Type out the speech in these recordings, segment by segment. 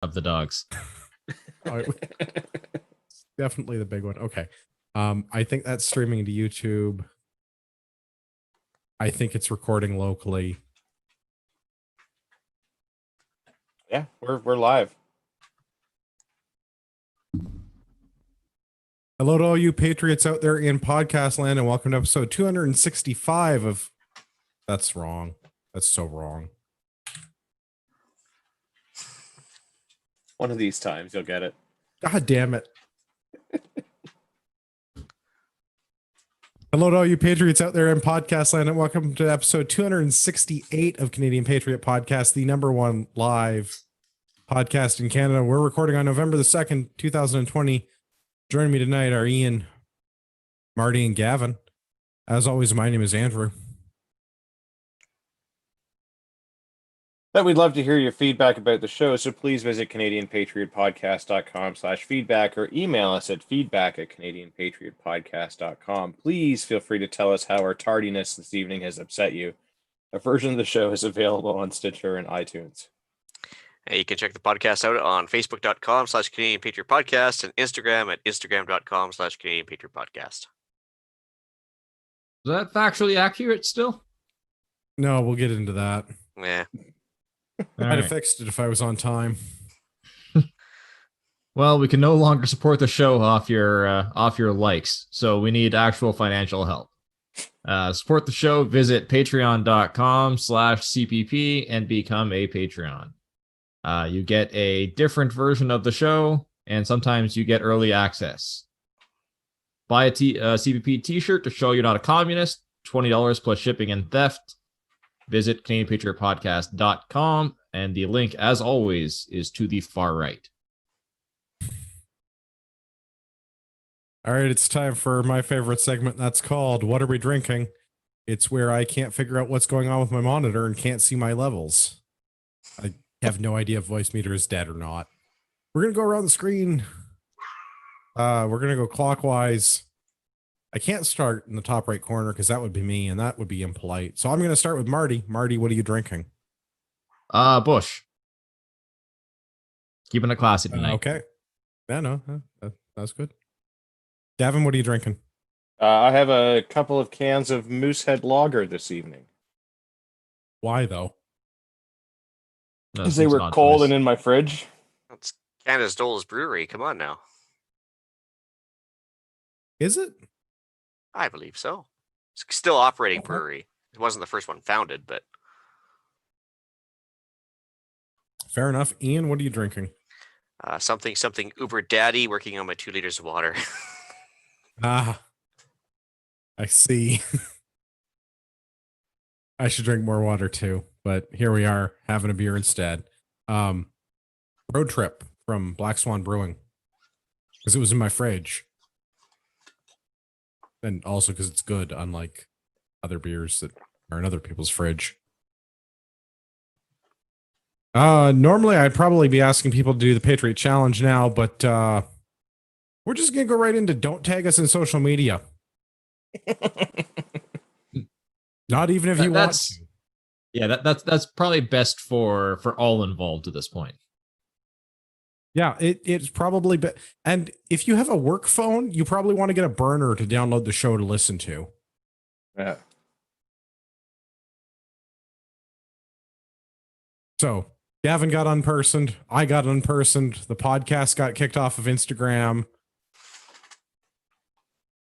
of the dogs. Oh, definitely the big one. Okay. I think that's streaming to YouTube. I think it's recording locally. Yeah, we're live. Hello to all you patriots out there in podcast land, and welcome to episode 265 of That's Wrong. That's so wrong. One of these times you'll get it. God damn it. Hello to all you patriots out there in podcast land, and welcome to episode 268 of Canadian Patriot Podcast, the number one live podcast in Canada. We're recording on November the 2nd, 2020. Joining me tonight are Ian, Marty, and Gavin. As always, my name is Andrew. We'd love to hear your feedback about the show, so please visit CanadianPatriotPodcast.com/feedback or email us at feedback@CanadianPatriotPodcast.com. Please feel free to tell us how our tardiness this evening has upset you. A version of the show is available on Stitcher and iTunes. And you can check the podcast out on Facebook.com/Canadian Patriot Podcast and Instagram at Instagram.com/Canadian Patriot Podcast. Is that factually accurate still? No, we'll get into that. Yeah. I'd have fixed it if I was on time. Well, we can no longer support the show off your likes, so we need actual financial help. Support the show, visit patreon.com/CPP and become a Patreon. You get a different version of the show, and sometimes you get early access. Buy a CPP t-shirt to show you're not a communist, $20 plus shipping and theft. Visit CanadianPatriotPodcast.com, and the link, as always, is to the far right. All right, it's time for my favorite segment. That's called What Are We Drinking? It's where I can't figure out what's going on with my monitor and can't see my levels. I have no idea if voice meter is dead or not. We're going to go around the screen. We're going to go clockwise. I can't start in the top right corner because that would be me and that would be impolite. So I'm going to start with Marty. Marty, what are you drinking? Bush. Keeping it classy tonight. Okay. Yeah, no, that's good. Gavin, what are you drinking? I have a couple of cans of Moosehead Lager this evening. Why, though? Because they were cold and in my fridge. That's Canada's oldest brewery. Come on now. Is it? I believe so. It's still operating brewery. It wasn't the first one founded, but... Fair enough. Ian, what are you drinking? Something uber daddy, working on my 2 liters of water. I see. I should drink more water too, but here we are having a beer instead. Road Trip from Black Swan Brewing, because it was in my fridge. And also because it's good, unlike other beers that are in other people's fridge. Normally I'd probably be asking people to do the Patriot Challenge now, but we're just going to go right into don't tag us in social media. Not even if you want to. Yeah, that's probably best for all involved at this point. Yeah, it's probably and if you have a work phone, you probably want to get a burner to download the show to listen to. Yeah. So Gavin got unpersoned. I got unpersoned. The podcast got kicked off of Instagram.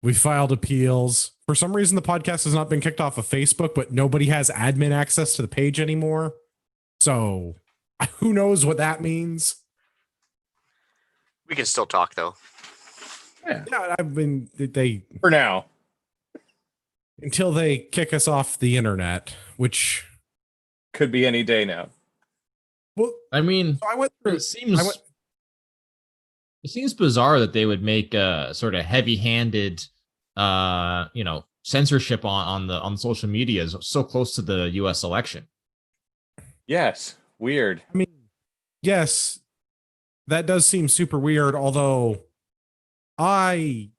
We filed appeals. For some reason, the podcast has not been kicked off of Facebook, but nobody has admin access to the page anymore. So who knows what that means? We can still talk, though. Yeah, I mean, they... For now. Until they kick us off the internet, which... Could be any day now. Well, I mean, so I went through... It seems bizarre that they would make a sort of heavy-handed, censorship on social media so close to the U.S. election. Yes, weird. I mean, yes, that does seem super weird, although I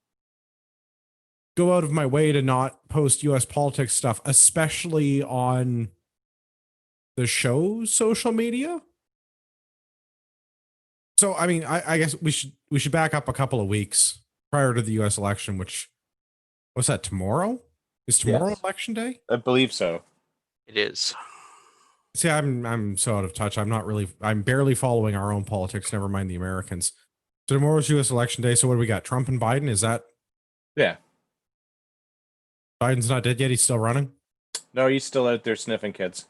go out of my way to not post U.S. politics stuff, especially on the show's social media. So, I mean, I guess we should back up a couple of weeks prior to the U.S. election, which what's that, tomorrow? Is tomorrow Yes. election day? I believe so. It is. See, I'm so out of touch. I'm barely following our own politics, never mind the Americans. So tomorrow's US election day. So what do we got? Trump and Biden? Is that Yeah. Biden's not dead yet? He's still running? No, he's still out there sniffing kids.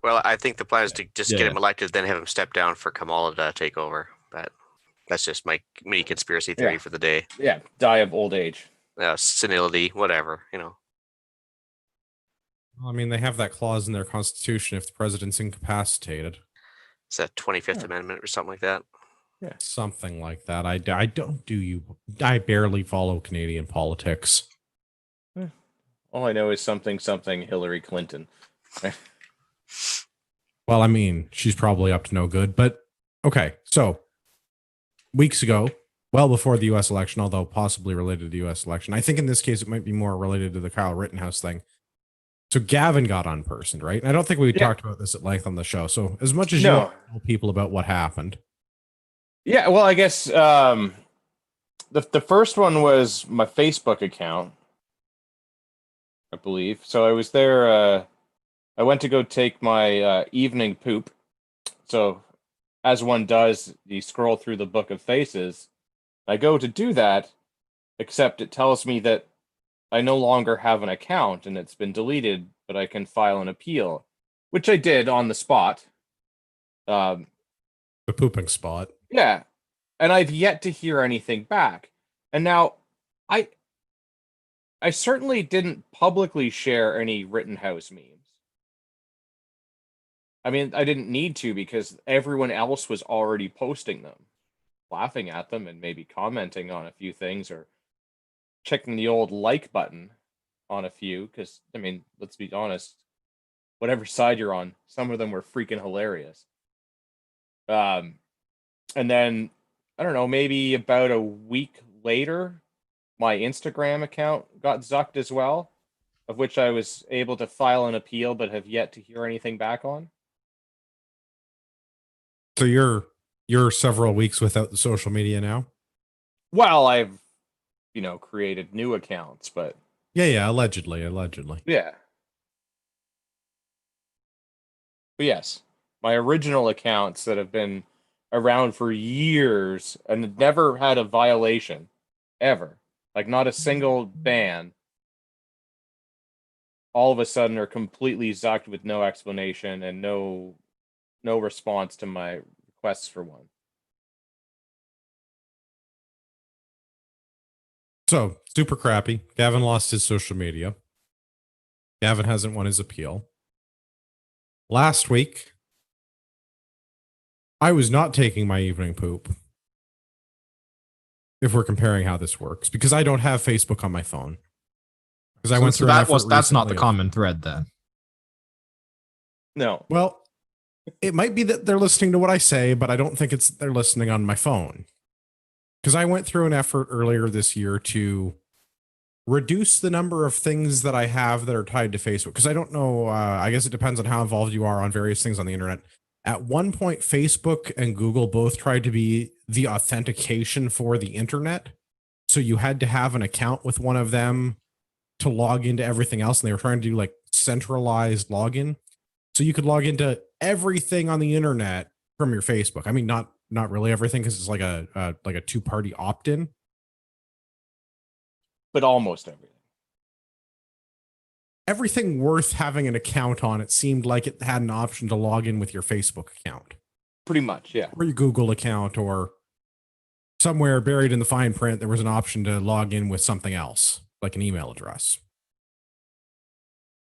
Well, I think the plan is to just get Yeah. him elected, then have him step down for Kamala to take over. But that's just my mini conspiracy theory Yeah. for the day. Yeah, die of old age. Senility, whatever, Well, I mean, they have that clause in their constitution if the president's incapacitated. It's that 25th Yeah. Amendment or something like that. Something like that. I barely follow Canadian politics. All I know is something Hillary Clinton. Well, I mean, she's probably up to no good, but okay. So weeks ago, well before the US election, although possibly related to the US election, I think in this case it might be more related to the Kyle Rittenhouse thing. So Gavin got unpersoned, right? And I don't think we talked about this at length on the show. So as much as you want to tell people about what happened. Yeah, well, I guess the first one was my Facebook account, I believe. So I was there. I went to go take my evening poop. So, as one does, you scroll through the book of faces. I go to do that, except it tells me that I no longer have an account and it's been deleted, but I can file an appeal, which I did on the spot. The pooping spot. Yeah, and I've yet to hear anything back. And now, I certainly didn't publicly share any Rittenhouse memes. I mean, I didn't need to because everyone else was already posting them, laughing at them, and maybe commenting on a few things or checking the old like button on a few. Because, I mean, let's be honest, whatever side you're on, some of them were freaking hilarious. And then, I don't know, maybe about a week later, my Instagram account got zucked as well, of which I was able to file an appeal but have yet to hear anything back on. So you're several weeks without the social media now? Well, I've, created new accounts, but Yeah, allegedly. yeah. But yes, my original accounts that have been around for years and never had a violation, ever. Like, not a single ban. All of a sudden are completely zucked with no explanation and no response to my requests for one. So super crappy. Gavin lost his social media. Gavin hasn't won his appeal. Last week, I was not taking my evening poop. If we're comparing how this works, because I don't have Facebook on my phone. Because I went through that's not the recently common thread then. No. Well, it might be that they're listening to what I say, but I don't think they're listening on my phone. Because I went through an effort earlier this year to reduce the number of things that I have that are tied to Facebook. Because I don't know, I guess it depends on how involved you are on various things on the internet. At one point, Facebook and Google both tried to be the authentication for the internet. So you had to have an account with one of them to log into everything else. And they were trying to do like centralized login. So you could log into everything on the internet from your Facebook. I mean, not really everything, because it's like a two-party opt-in. But almost everything. Everything worth having an account on, it seemed like it had an option to log in with your Facebook account. Pretty much, yeah. Or your Google account, or somewhere buried in the fine print, there was an option to log in with something else, like an email address.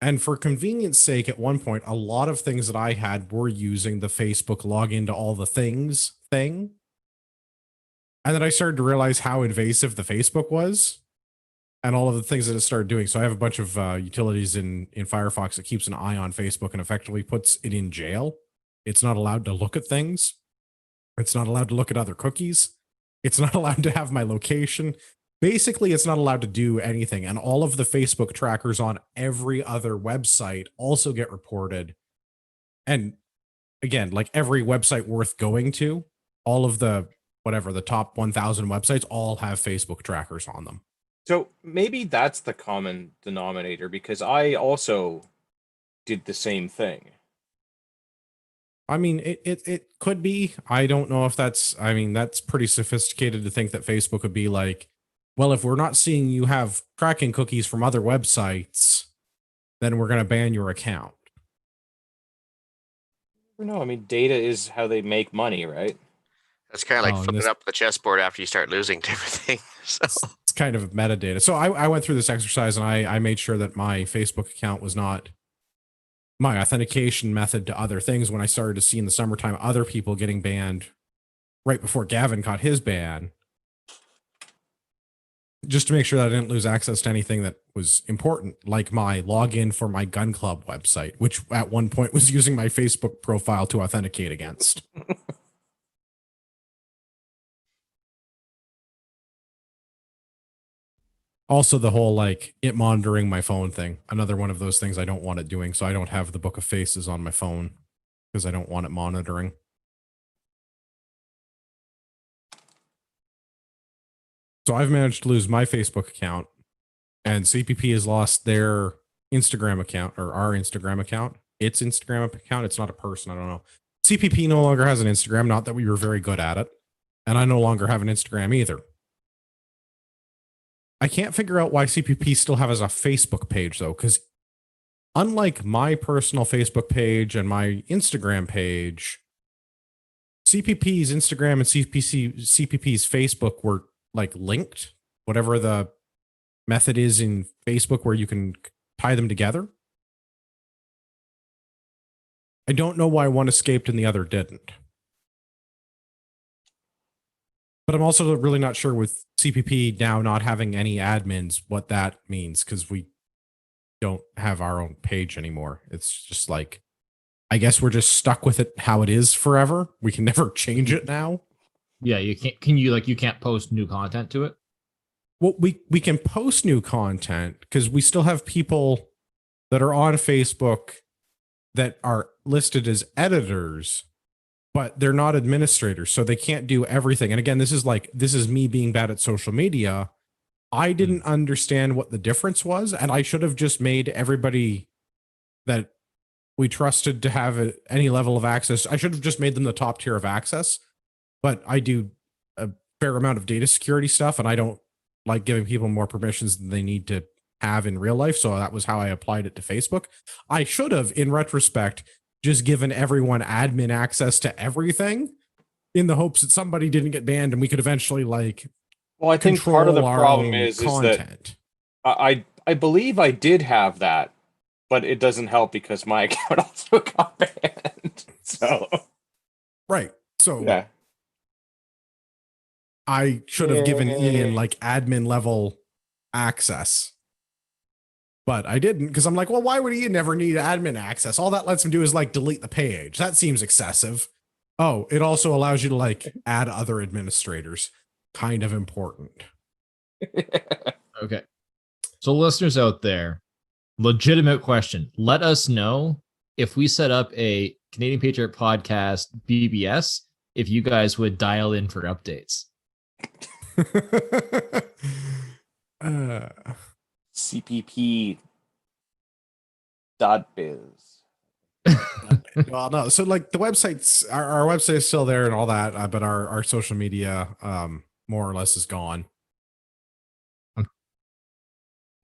And for convenience sake, at one point, a lot of things that I had were using the Facebook login to all the things thing. And then I started to realize how invasive the Facebook was and all of the things that it started doing. So I have a bunch of utilities in Firefox that keeps an eye on Facebook and effectively puts it in jail. It's not allowed to look at things. It's not allowed to look at other cookies. It's not allowed to have my location. Basically, it's not allowed to do anything. And all of the Facebook trackers on every other website also get reported. And again, like every website worth going to, all of the whatever the top 1,000 websites all have Facebook trackers on them. So maybe that's the common denominator, because I also did the same thing. I mean, it could be. I don't know if that's, I mean, that's pretty sophisticated to think that Facebook would be like, well, if we're not seeing you have tracking cookies from other websites, then we're going to ban your account. No, I mean, data is how they make money, right? That's kind of like Oh, and flipping this- up the chessboard after you start losing to everything. So It's kind of metadata. So I went through this exercise and I made sure that my Facebook account was not my authentication method to other things when I started to see in the summertime other people getting banned right before Gavin got his ban. Just to make sure that I didn't lose access to anything that was important, like my login for my gun club website, which at one point was using my Facebook profile to authenticate against. Also, the whole like it monitoring my phone thing. Another one of those things I don't want it doing. So I don't have the book of faces on my phone because I don't want it monitoring. So I've managed to lose my Facebook account, and CPP has lost their Instagram account, or our Instagram account. Its Instagram account. It's not a person. I don't know. CPP no longer has an Instagram. Not that we were very good at it. And I no longer have an Instagram either. I can't figure out why CPP still has a Facebook page, though, because unlike my personal Facebook page and my Instagram page, CPP's Instagram and CPP's Facebook were like linked, whatever the method is in Facebook where you can tie them together. I don't know why one escaped and the other didn't. But I'm also really not sure with CPP now not having any admins what that means, because we don't have our own page anymore. It's just like, I guess we're just stuck with it how it is forever. We can never change it now. Yeah, you can't. Can you you can't post new content to it? Well, we can post new content because we still have people that are on Facebook that are listed as editors, but they're not administrators, so they can't do everything. And again, this is me being bad at social media. I didn't understand what the difference was, and I should have just made everybody that we trusted to have any level of access. I should have just made them the top tier of access. But I do a fair amount of data security stuff, and I don't like giving people more permissions than they need to have in real life. So that was how I applied it to Facebook. I should have, in retrospect, just given everyone admin access to everything in the hopes that somebody didn't get banned and we could eventually Well, I think part of the problem is content. that I believe I did have that, but it doesn't help because my account also got banned. So Right. So yeah. I should have given Ian admin level access, but I didn't, because I'm like, well, why would Ian never need admin access? All that lets him do is delete the page. That seems excessive. Oh, it also allows you to add other administrators. Kind of important. Okay. So listeners out there, legitimate question. Let us know if we set up a Canadian Patriot Podcast BBS, if you guys would dial in for updates. CPP.biz. Well, no. So the websites, our website is still there and all that, but our social media, more or less is gone.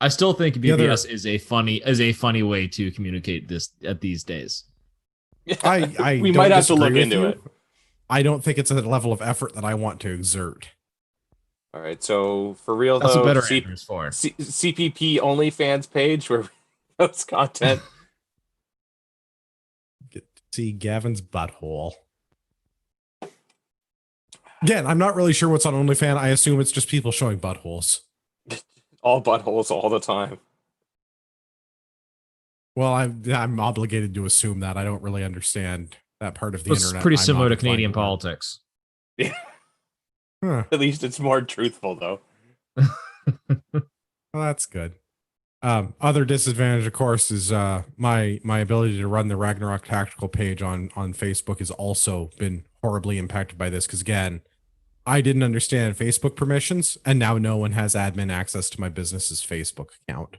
I still think BBS is a funny way to communicate this at these days. I We don't might have to disagree look with into you. it. I don't think it's a level of effort that I want to exert. All right, so for real That's though, what better answers for. CPP OnlyFans page where we post content. Get to see Gavin's butthole. Again, I'm not really sure what's on OnlyFans. I assume it's just people showing buttholes. All buttholes all the time. Well, I'm obligated to assume that. I don't really understand that part of the It's internet. pretty I'm similar not to inclined Canadian learn. politics. Yeah. Huh. At least it's more truthful though. Well, that's good. Other disadvantage, of course, is my ability to run the Ragnarok tactical page on Facebook has also been horribly impacted by this because, again, I didn't understand Facebook permissions, and now no one has admin access to my business's Facebook account.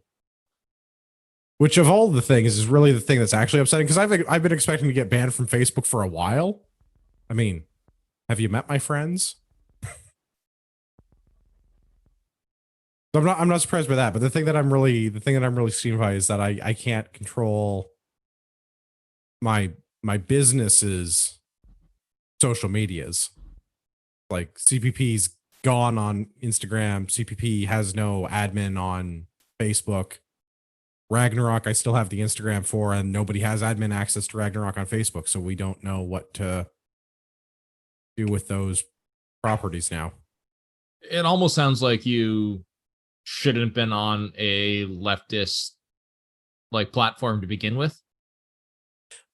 Which of all the things is really the thing that's actually upsetting because I've been expecting to get banned from Facebook for a while. I mean, have you met my friends? So I'm not surprised by that, but the thing that I'm really steamed by is that I can't control my business's social medias. Like CPP's gone on Instagram, CPP has no admin on Facebook. Ragnarok, I still have the Instagram for, and nobody has admin access to Ragnarok on Facebook, so we don't know what to do with those properties now. It almost sounds like you shouldn't have been on a leftist like platform to begin with.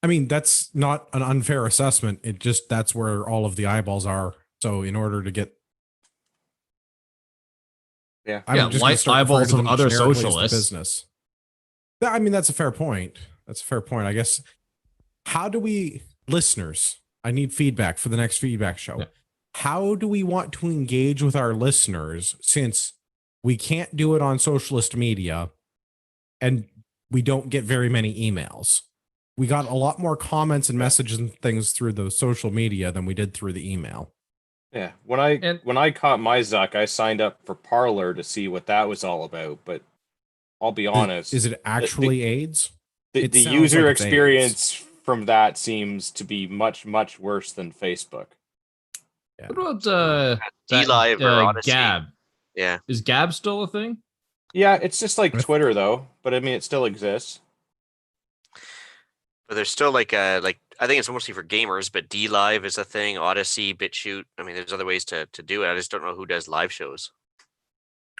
I mean, that's not an unfair assessment. It just that's where all of the eyeballs are. So in order to get I'm just gonna start eyeballs referring of to them other generically as the socialists. business. I mean, that's a fair point. That's a fair point. I guess. How do we, listeners? I need feedback for the next feedback show. Yeah. How do we want to engage with our listeners since we can't do it on socialist media and we don't get very many emails? We got a lot more comments and messages and things through the social media than we did through the email. Yeah, when I caught my Zuck, I signed up for Parlor to see what that was all about. But I'll be honest, Is it actually AIDS? the It sounds user like it's experience from that seems to be much worse than Facebook. Yeah. What about D-Live or Odyssey. Gab? Yeah. Is Gab still a thing? Yeah, it's just like Twitter though, but I mean it still exists. But there's still like I think it's mostly for gamers, but D-Live is a thing, Odyssey, BitChute. I mean, there's other ways to do it. I just don't know who does live shows.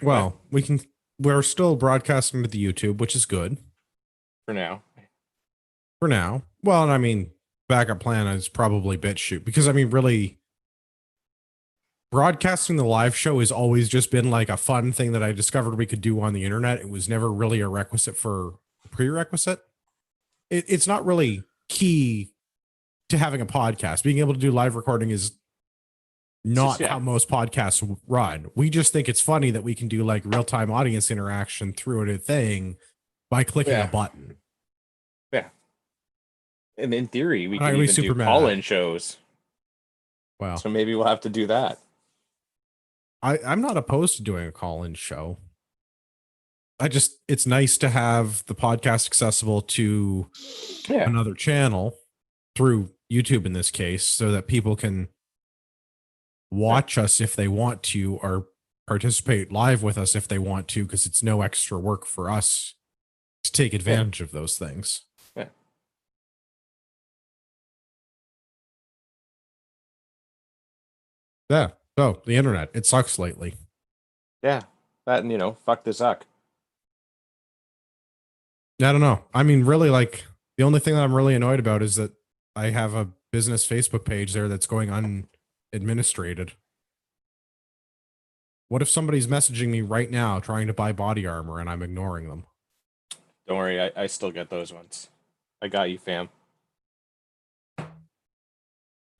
Well, we're still broadcasting to the YouTube, which is good. For now. For now. Well, and I mean, backup plan is probably BitChute because I mean, really, broadcasting the live show has always just been like a fun thing that I discovered we could do on the internet. It was never really a requisite for a prerequisite. It's not really key to having a podcast. Being able to do live recording is not how most podcasts run. We just think it's funny that we can do like real-time audience interaction through a thing by clicking a button. Yeah. And in theory, we can Really even do super call-in shows. Wow. So maybe we'll have to do that. I'm not opposed to doing a call-in show. It's nice to have the podcast accessible to another channel through YouTube in this case, so that people can watch us if they want to, or participate live with us if they want to, because it's no extra work for us to take advantage of those things. Yeah. Yeah. So the internet, it sucks lately. Yeah. That and fuck the Zuck. I don't know. I mean, really, like, the only thing that I'm really annoyed about is that I have a business Facebook page there that's going unadministrated. What if somebody's messaging me right now trying to buy body armor and I'm ignoring them? Don't worry, I still get those ones. I got you, fam.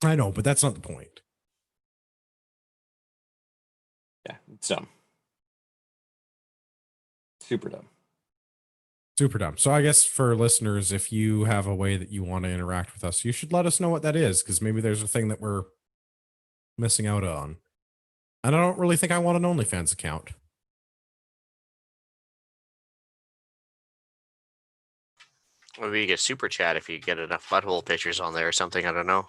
I know, but that's not the point. Yeah, it's dumb. Super dumb. Super dumb. So I guess for listeners, if you have a way that you want to interact with us, you should let us know what that is, because maybe there's a thing that we're missing out on. And I don't really think I want an OnlyFans account. Maybe you get super chat if you get enough butthole pictures on there or something. I don't know.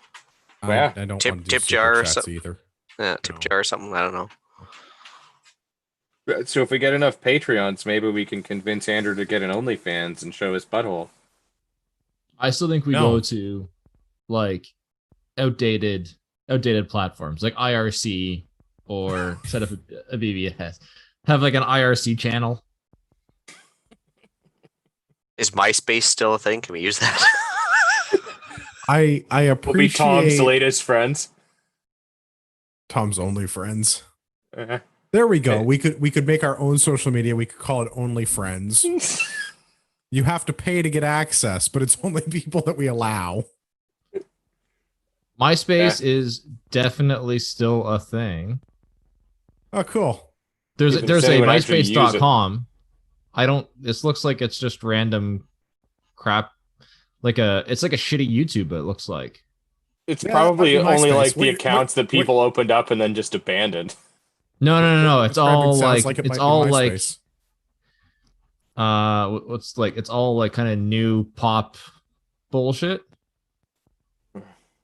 Yeah. I don't Tip- want to do tip jar super or chats something. either. Yeah, tip No. jar or something. I don't know. So if we get enough Patreons, maybe we can convince Andrew to get an OnlyFans and show his butthole. I still think we go to like outdated platforms like IRC, or set up a BBS. Have like an IRC channel. Is MySpace still a thing? Can we use that? I We'll be Tom's appreciate latest friends. Tom's only friends. Uh-huh. There we go. We could make our own social media. We could call it Only Friends. You have to pay to get access, but it's only people that we allow. MySpace is definitely still a thing. Oh, cool. There's Does a anyone actually use it? myspace.com. I don't. This looks like it's just random crap. It's like a shitty YouTube. It looks like. It's Yeah, that might probably be only MySpace. like the Wait, accounts that people opened up and then just abandoned. No. It's Describing all sounds like it it's might be all like MySpace. what's like it's all like kind of new pop bullshit.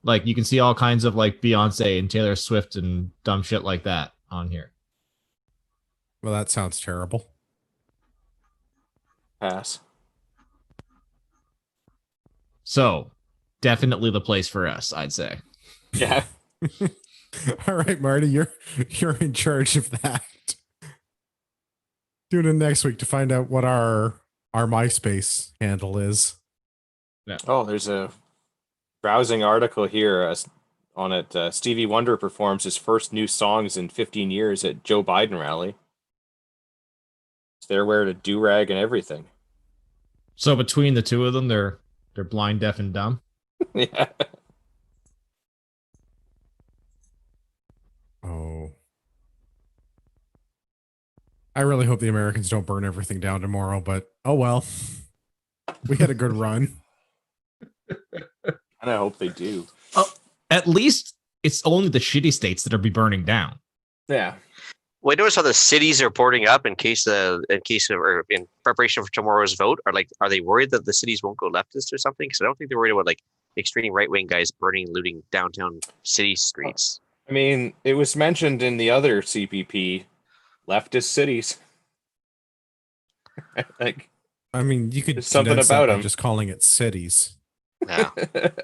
Like you can see all kinds of like Beyonce and Taylor Swift and dumb shit like that on here. Well, that sounds terrible. Pass. So definitely the place for us, I'd say. Yeah. All right, Marty, you're in charge of that. Tune in next week to find out what our MySpace handle is. Oh, there's a browsing article here on it. Stevie Wonder performs his first new songs in 15 years at Joe Biden rally. It's there wearing a do-rag and everything. So between the two of them, they're blind, deaf, and dumb. Yeah. Oh. I really hope the Americans don't burn everything down tomorrow, but oh well. We had a good run. And I hope they do. At least it's only the shitty states that are be burning down. Yeah. Well, I notice how the cities are boarding up in case or in preparation for tomorrow's vote. Are they worried that the cities won't go leftist or something? Because I don't think they're worried about like extreme right wing guys burning, looting downtown city streets. I mean, it was mentioned in the other CPP, leftist cities. Like, I mean, you could There's something condense that about by 'em. just calling it cities. Yeah,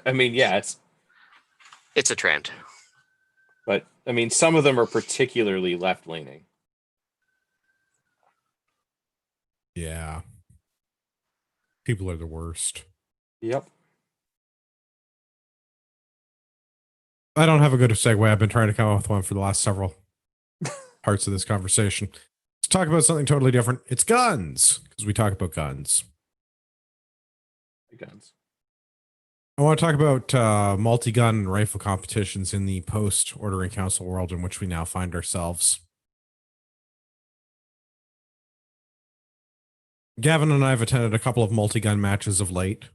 I mean, yes, it's a trend. but I mean, some of them are particularly left-leaning. Yeah. People are the worst. Yep. I don't have a good segue. I've been trying to come up with one for the last several parts of this conversation. Let's talk about something totally different. It's guns, because we talk about guns. The guns. I want to talk about multi-gun and rifle competitions in the post-Ordering Council world in which we now find ourselves. Gavin and I have attended a couple of multi-gun matches of late.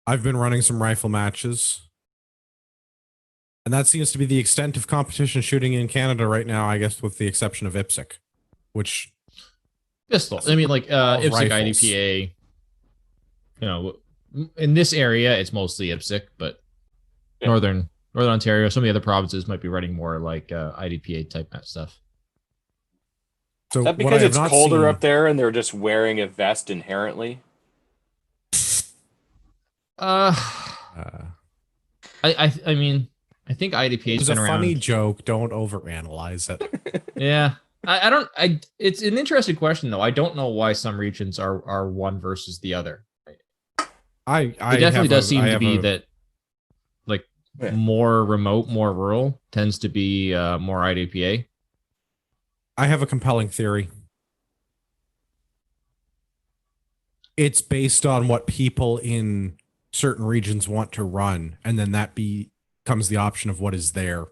I've been running some rifle matches. And that seems to be the extent of competition shooting in Canada right now, I guess, with the exception of IPSC, which... Pistol. I mean, like IPSC, rifles. IDPA. You know, in this area, it's mostly IPSC, but Yeah. Northern Ontario, some of the other provinces might be running more like IDPA type stuff. So Is that what because I have it's not colder seen- up there and they're just wearing a vest inherently? Uh, I mean, I think IDPA's it's been a around. funny joke. Don't overanalyze it. Yeah. It's an interesting question though. I don't know why some regions are one versus the other. It It definitely does seem to be that like Yeah. more remote, more rural tends to be more IDPA. I have a compelling theory. It's based on what people in certain regions want to run, and then that becomes the option of what is there.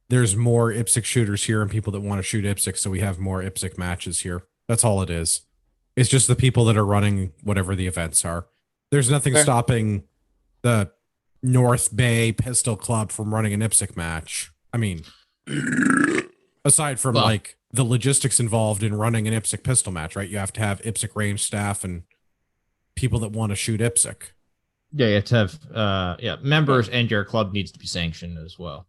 There's more IPSC shooters here and people that want to shoot IPSC, so we have more IPSC matches here. That's all it is. It's just the people that are running whatever the events are. There's nothing Fair. stopping the North Bay Pistol Club from running an IPSC match. I mean, aside from Well- like the logistics involved in running an IPSC pistol match, right? You have to have IPSC range staff and people that want to shoot IPSC. Yeah, you have to have members, and your club needs to be sanctioned as well.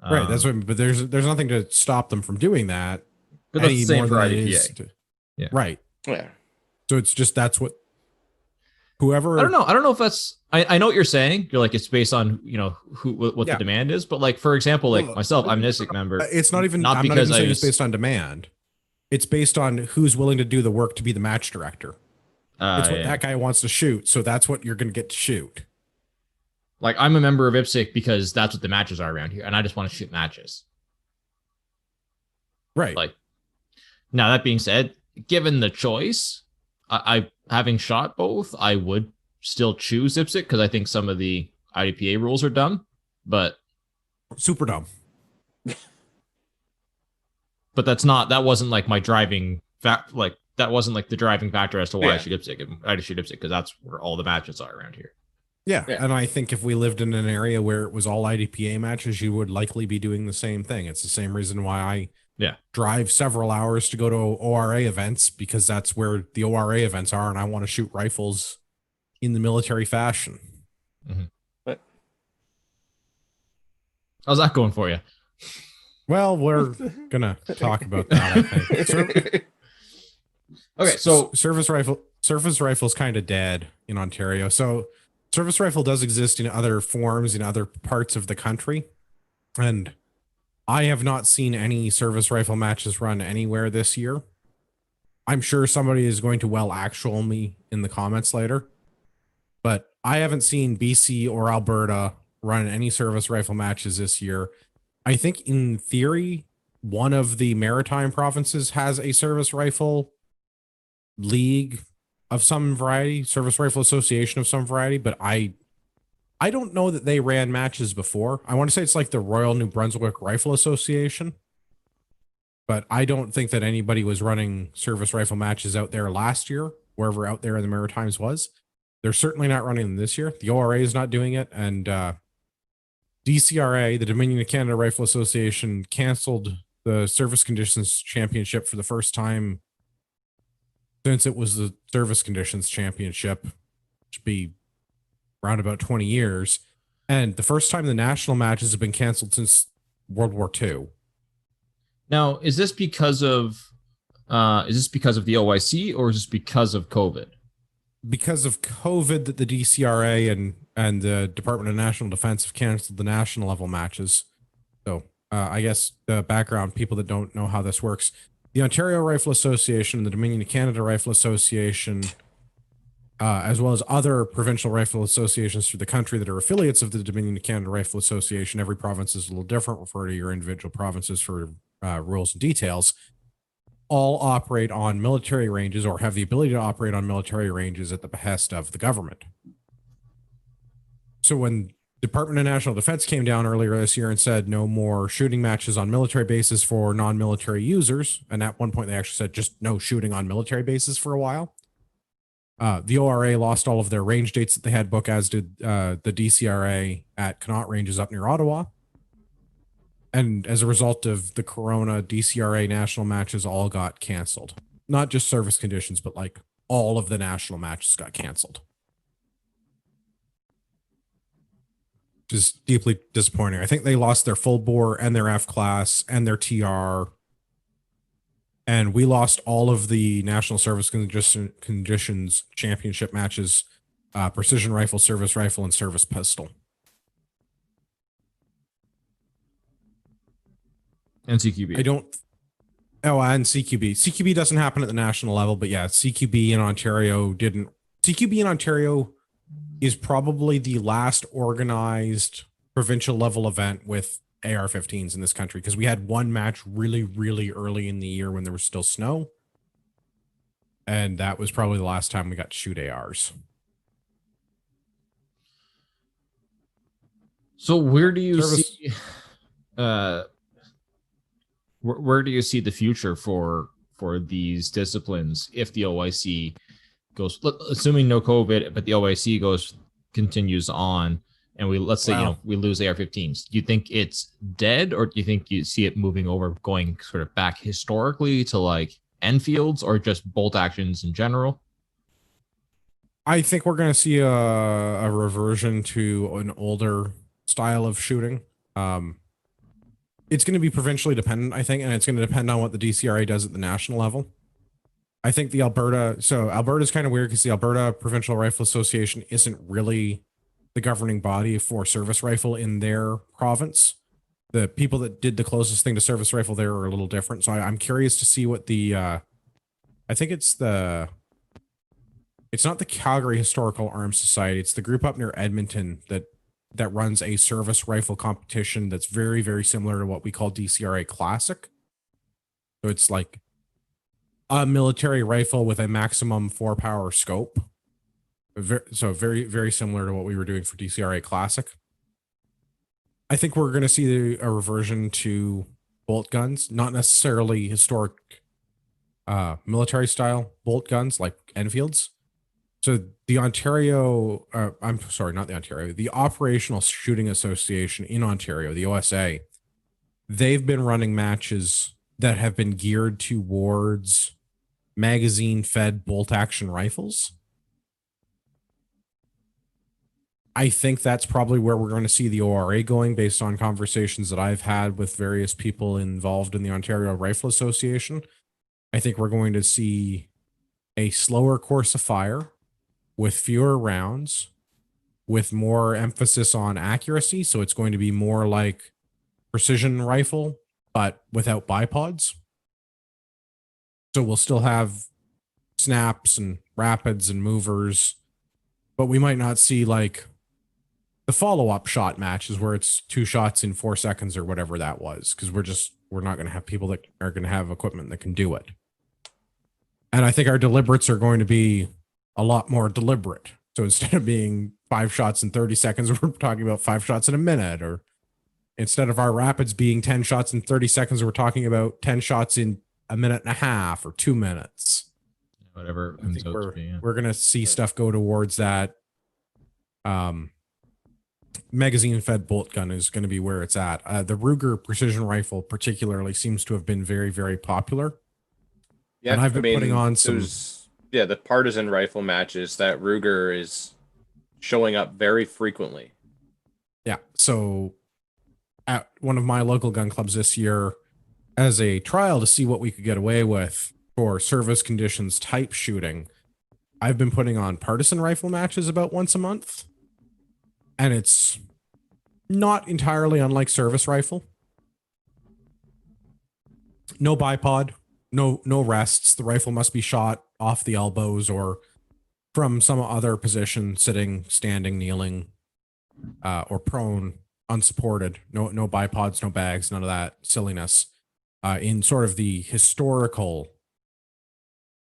Right. That's what, but there's nothing to stop them from doing that. But that's any the same more for than it is IDPA. to- Yeah. Right. Yeah. So it's just that's what whoever. I don't know if that's. I know what you're saying. You're like it's based on what Yeah. the demand is, but like for example, like Well, myself, I'm an IPSC member. It's not even. Not I'm because not I even saying it's was- based on demand. It's based on who's willing to do the work to be the match director. It's what Yeah. that guy wants to shoot. So that's what you're going to get to shoot. Like I'm a member of IPSC because that's what the matches are around here, and I just want to shoot matches. Right. Like now, that being said, given the choice, I having shot both, I would still choose IPSC because I think some of the IDPA rules are dumb. but Superdome. that wasn't like my driving fact. Like that wasn't like the driving factor as to why I shoot IPSC. I just shoot IPSC because that's where all the matches are around here. Yeah, Yeah. and I think if we lived in an area where it was all IDPA matches, you would likely be doing the same thing. It's the same reason why I drive several hours to go to ORA events, because that's where the ORA events are, and I want to shoot rifles in the military fashion. But How's that going for you? Well, we're gonna talk about that, I think. Okay, so service rifle's kind of dead in Ontario. So service rifle does exist in other forms in other parts of the country, and I have not seen any service rifle matches run anywhere this year. I'm sure somebody is going to actual me in the comments later, but I haven't seen BC or Alberta run any service rifle matches this year. I think in theory, one of the maritime provinces has a service rifle league of some variety, service rifle association of some variety, but I don't know that they ran matches before. I want to say it's like the Royal New Brunswick Rifle Association, but I don't think that anybody was running service rifle matches out there last year, wherever out there in the Maritimes was. They're certainly not running them this year. The ORA is not doing it, and DCRA, the Dominion of Canada Rifle Association, canceled the Service Conditions Championship for the first time since it was the Service Conditions Championship, which would be around about 20 years. And the first time the national matches have been canceled since World War II. now is this because of the OIC, or is this because of COVID? Because of COVID, that the DCRA and the Department of National Defense have canceled the national level matches. So I guess the background, people that don't know how this works, the Ontario Rifle Association, the Dominion of Canada Rifle Association, as well as other provincial rifle associations through the country that are affiliates of the Dominion of Canada Rifle Association. Every province is a little different. Refer to your individual provinces for rules and details. All operate on military ranges, or have the ability to operate on military ranges at the behest of the government. So when Department of National Defense came down earlier this year and said no more shooting matches on military bases for non-military users, and at one point they actually said just no shooting on military bases for a while, the ORA lost all of their range dates that they had booked, as did the DCRA at Connaught Ranges up near Ottawa. And as a result of the Corona, DCRA national matches all got canceled. Not just service conditions, but like all of the national matches got canceled. Which is deeply disappointing. I think they lost their full bore and their F class and their TR. And we lost all of the national service conditions championship matches, precision rifle, service rifle, and service pistol. And CQB. And CQB. CQB doesn't happen at the national level, but yeah, CQB in Ontario didn't. CQB in Ontario is probably the last organized provincial level event with AR-15s in this country, because we had one match really, really early in the year when there was still snow. And that was probably the last time we got to shoot ARs. So where do you see where do you see the future for these disciplines if the OIC goes, assuming no COVID, but the OIC continues on, and let's say we lose AR-15s? Do you think it's dead, or do you think you see it moving over, going sort of back historically to like Enfields, or just bolt actions in general? I think we're going to see a reversion to an older style of shooting. It's going to be provincially dependent, I think, and it's going to depend on what the DCRA does at the national level. I think the Alberta's kind of weird because the Alberta Provincial Rifle Association isn't really the governing body for service rifle in their province. The people that did the closest thing to service rifle there are a little different. So I'm curious to see what I think it's not the Calgary Historical Arms Society. It's the group up near Edmonton that runs a service rifle competition that's very, very similar to what we call DCRA Classic. So it's like a military rifle with a maximum 4-power scope. So very, very similar to what we were doing for DCRA Classic. I think we're going to see a reversion to bolt guns, not necessarily historic military style bolt guns like Enfields. So the Ontario, I'm sorry, not the Ontario, the Operational Shooting Association in Ontario, the OSA, they've been running matches that have been geared towards magazine-fed bolt-action rifles. I think that's probably where we're going to see the ORA going based on conversations that I've had with various people involved in the Ontario Rifle Association. I think we're going to see a slower course of fire with fewer rounds, with more emphasis on accuracy. So it's going to be more like precision rifle, but without bipods. So we'll still have snaps and rapids and movers, but we might not see like the follow-up shot matches where it's 2 shots in 4 seconds or whatever that was, because we're not going to have people that are going to have equipment that can do it. And I think our deliberates are going to be a lot more deliberate. So instead of being 5 shots in 30 seconds, we're talking about 5 shots in a minute. Or instead of our rapids being 10 shots in 30 seconds, we're talking about 10 shots in a minute and a half or 2 minutes. Whatever. I think we're going to see stuff go towards that. Magazine-fed bolt gun is going to be where it's at. The Ruger precision rifle particularly seems to have been very, very popular. Yeah, and I've been putting on some... the partisan rifle matches that Ruger is showing up very frequently. Yeah, so at one of my local gun clubs this year, as a trial to see what we could get away with for service conditions type shooting, I've been putting on partisan rifle matches about once a month. And it's not entirely unlike service rifle. No bipod, no rests. The rifle must be shot off the elbows or from some other position, sitting, standing, kneeling, or prone, unsupported. No bipods, no bags, none of that silliness. In sort of the historical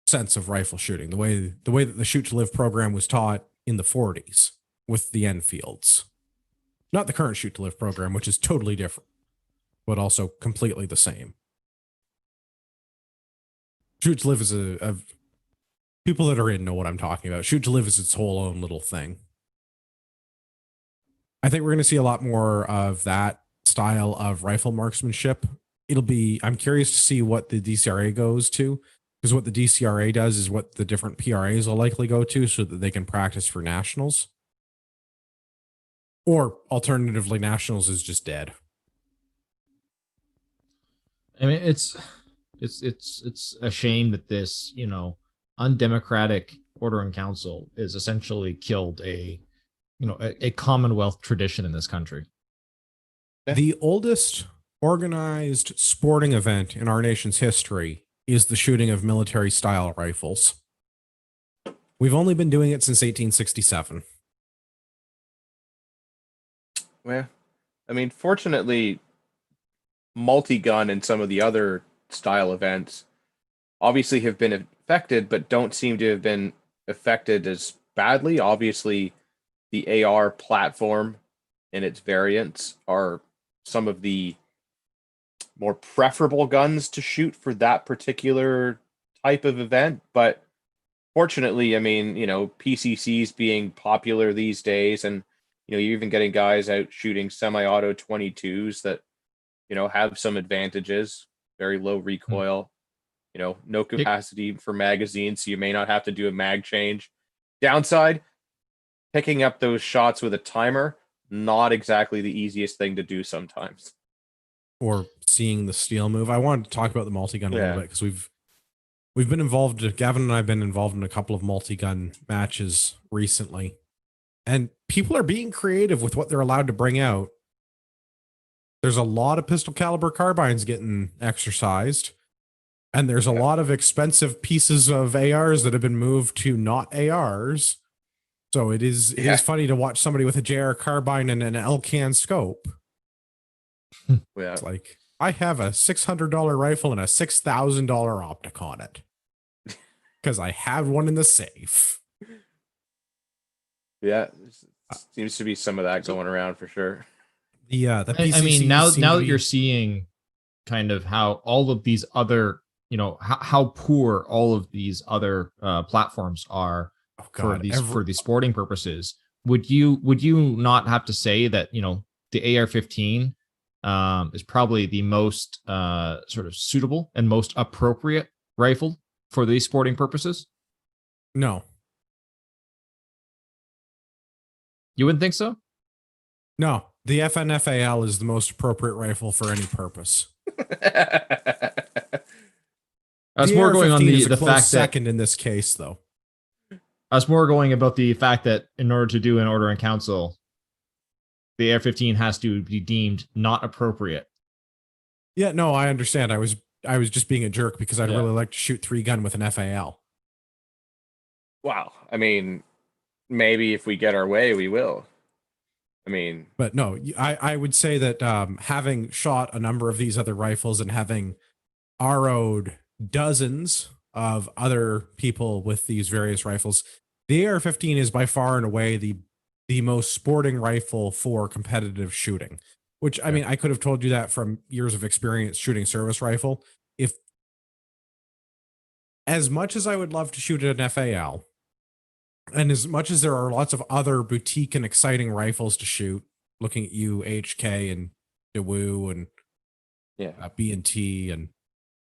sense of rifle shooting, the way that the Shoot to Live program was taught in the 40s. With the Enfields. Not the current Shoot to Live program, which is totally different, but also completely the same. Shoot to Live is a people that are in know what I'm talking about. Shoot to Live is its whole own little thing. I think we're going to see a lot more of that style of rifle marksmanship. I'm curious to see what the DCRA goes to, because what the DCRA does is what the different PRAs will likely go to so that they can practice for nationals. Or alternatively, nationals is just dead. I mean, it's a shame that this, undemocratic order in council is essentially killed a Commonwealth tradition in this country. The oldest organized sporting event in our nation's history is the shooting of military style rifles. We've only been doing it since 1867. Well, I mean, fortunately, multi-gun and some of the other style events obviously have been affected, but don't seem to have been affected as badly. Obviously, the AR platform and its variants are some of the more preferable guns to shoot for that particular type of event. But fortunately, I mean, PCCs being popular these days, and you're even getting guys out shooting semi-auto 22s that, have some advantages, very low recoil, no capacity for magazines, so you may not have to do a mag change. Downside, picking up those shots with a timer, not exactly the easiest thing to do sometimes. Or seeing the steel move. I wanted to talk about the multi-gun a little bit because we've been involved, Gavin and I have been involved in a couple of multi-gun matches recently. And people are being creative with what they're allowed to bring out. There's a lot of pistol caliber carbines getting exercised. And there's a lot of expensive pieces of ARs that have been moved to not ARs. So it is funny to watch somebody with a JR carbine and an LCAN scope. Yeah. It's like, I have a $600 rifle and a $6,000 optic on it. Because I have one in the safe. Yeah, seems to be some of that going around for sure. The I mean, PCCs now seem now to that you're be- seeing kind of how all of these other, how poor all of these other platforms are oh for god, these sporting purposes, would you not have to say that the AR-15 is probably the most sort of suitable and most appropriate rifle for these sporting purposes? no, You wouldn't think so? no. The FNFAL is the most appropriate rifle for any purpose. I was The more going on AR-15 is a the close fact that second in this case, though. I was more going about the fact that in order to do an order in council, the AR-15 has to be deemed not appropriate. Yeah, no, I understand. I was just being a jerk because I'd Yeah. really like to shoot 3-gun with an FAL. Wow. I mean, maybe if we get our way, we will. I mean, But no, I would say that having shot a number of these other rifles and having RO'd dozens of other people with these various rifles, the AR-15 is by far and away the most sporting rifle for competitive shooting. Which I mean, I could have told you that from years of experience shooting service rifle. If as much as I would love to shoot an FAL, and as much as there are lots of other boutique and exciting rifles to shoot, looking at you, HK and Daewoo and yeah. B&T, and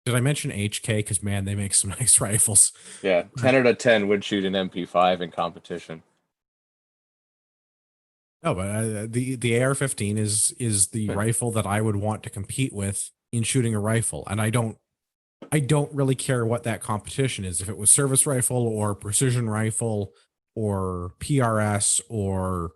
did I mention HK? Because man, they make some nice rifles. Yeah. 10 out of 10 would shoot an MP5 in competition. No, but the AR-15 is the rifle that I would want to compete with in shooting a rifle, and I don't really care what that competition is. If it was service rifle or precision rifle or PRS or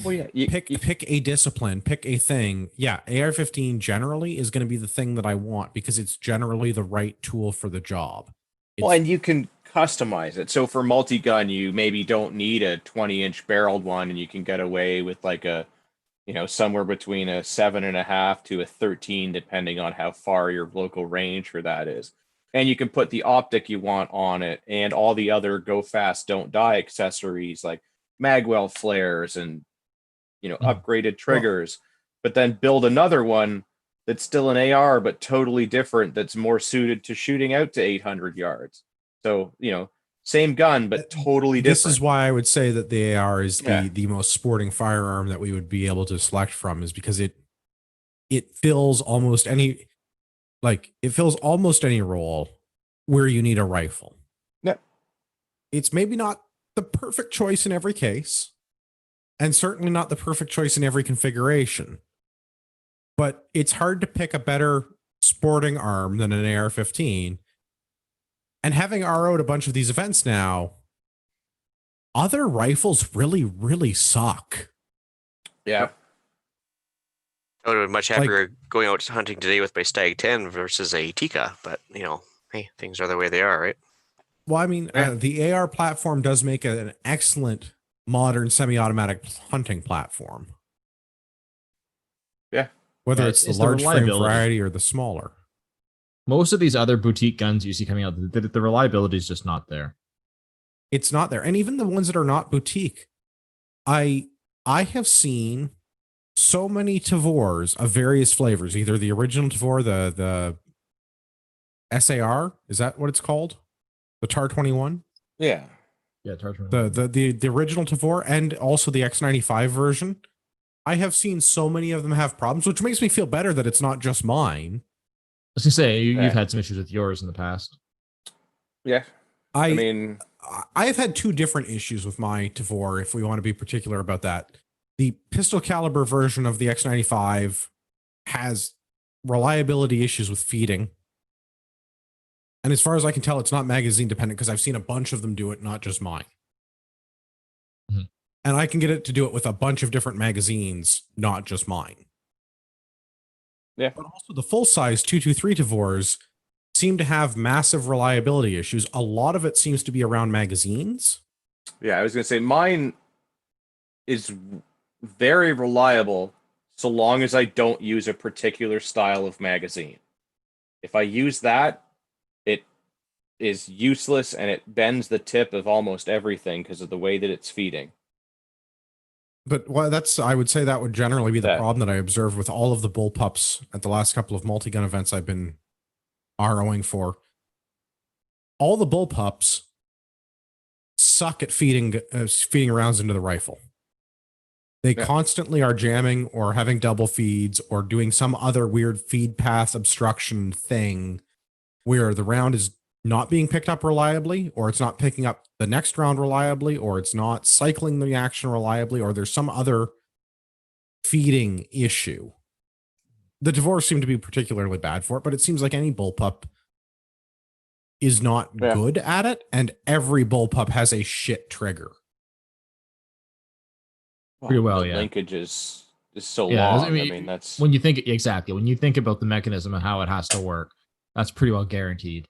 Well, yeah. pick a discipline, pick a thing. Yeah, AR-15 generally is going to be the thing that I want because it's generally the right tool for the job. Well, and you can customize it. So for multi-gun, you maybe don't need a 20-inch barreled one, and you can get away with like a, somewhere between a 7.5 to a 13, depending on how far your local range for that is. And you can put the optic you want on it, and all the other go fast, don't die accessories like magwell flares and upgraded triggers. But then build another one that's still an AR but totally different, that's more suited to shooting out to 800 yards. So, same gun but totally different. This is why I would say that the AR is Yeah. the most sporting firearm that we would be able to select from, is because it fills almost any role where you need a rifle. Yep. It's maybe not the perfect choice in every case, and certainly not the perfect choice in every configuration. But it's hard to pick a better sporting arm than an AR-15. And having RO'd a bunch of these events now, other rifles really, really suck. Yeah. I would have been much happier going out hunting today with my Stag 10 versus a Tika, but hey, things are the way they are, right? Well, I mean, the AR platform does make an excellent modern semi-automatic hunting platform. Yeah. Whether it's the it's the large frame reliability. variety or the smaller. Most of these other boutique guns you see coming out, the reliability is just not there. It's not there. And even the ones that are not boutique, I have seen so many Tavors of various flavors, either the original Tavor, the SAR, is that what it's called? The TAR 21? Yeah. Yeah, The original Tavor, and also the X95 version. I have seen so many of them have problems, which makes me feel better that it's not just mine. I was gonna say Yeah. you've had some issues with yours in the past. Yeah. I mean, I have had two different issues with my Tavor, if we want to be particular about that. The pistol caliber version of the X95 has reliability issues with feeding. And as far as I can tell, it's not magazine dependent because I've seen a bunch of them do it, not just mine. Mm-hmm. And I can get it to do it with a bunch of different magazines, not just mine. Yeah. But also the full-size 223 Tavors seem to have massive reliability issues. A lot of it seems to be around magazines. Yeah, I was going to say mine is very reliable so long as I don't use a particular style of magazine. If I use that, it is useless and it bends the tip of almost everything because of the way that it's feeding. But I would say that would generally be the That- problem that I observed with all of the bullpups at the last couple of multi-gun events I've been ROing for. All the bullpups suck at feeding rounds into the rifle. They Yeah. constantly are jamming or having double feeds or doing some other weird feed path obstruction thing where the round is not being picked up reliably, or it's not picking up the next round reliably, or it's not cycling the action reliably, or there's some other feeding issue. The divorce seemed to be particularly bad for it, but it seems like any bullpup is not good at it, and every bullpup has a shit trigger. Pretty well, the yeah. Linkage is so Yeah, long. I mean, that's when you think when you think about the mechanism and how it has to work, that's pretty well guaranteed.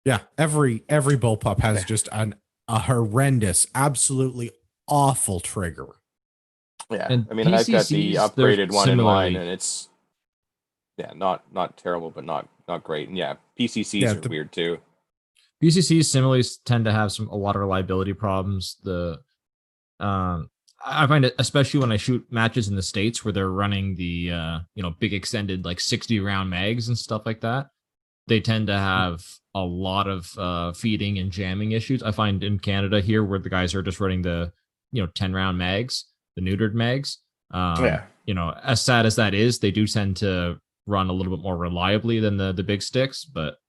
Yeah, every bullpup has just a horrendous, absolutely awful trigger. yeah. And I mean, I've got the PCCs, they're upgraded one in mine, similarly- and it's not terrible, but not great. And yeah, PCCs are weird too. PCCs similarly tend to have a lot of reliability problems. I find it, especially when I shoot matches in the States where they're running the big extended like 60 round mags and stuff like that, they tend to have a lot of feeding and jamming issues. I find in Canada here where the guys are just running the 10 round mags, the neutered mags. As sad as that is, they do tend to run a little bit more reliably than the big sticks, but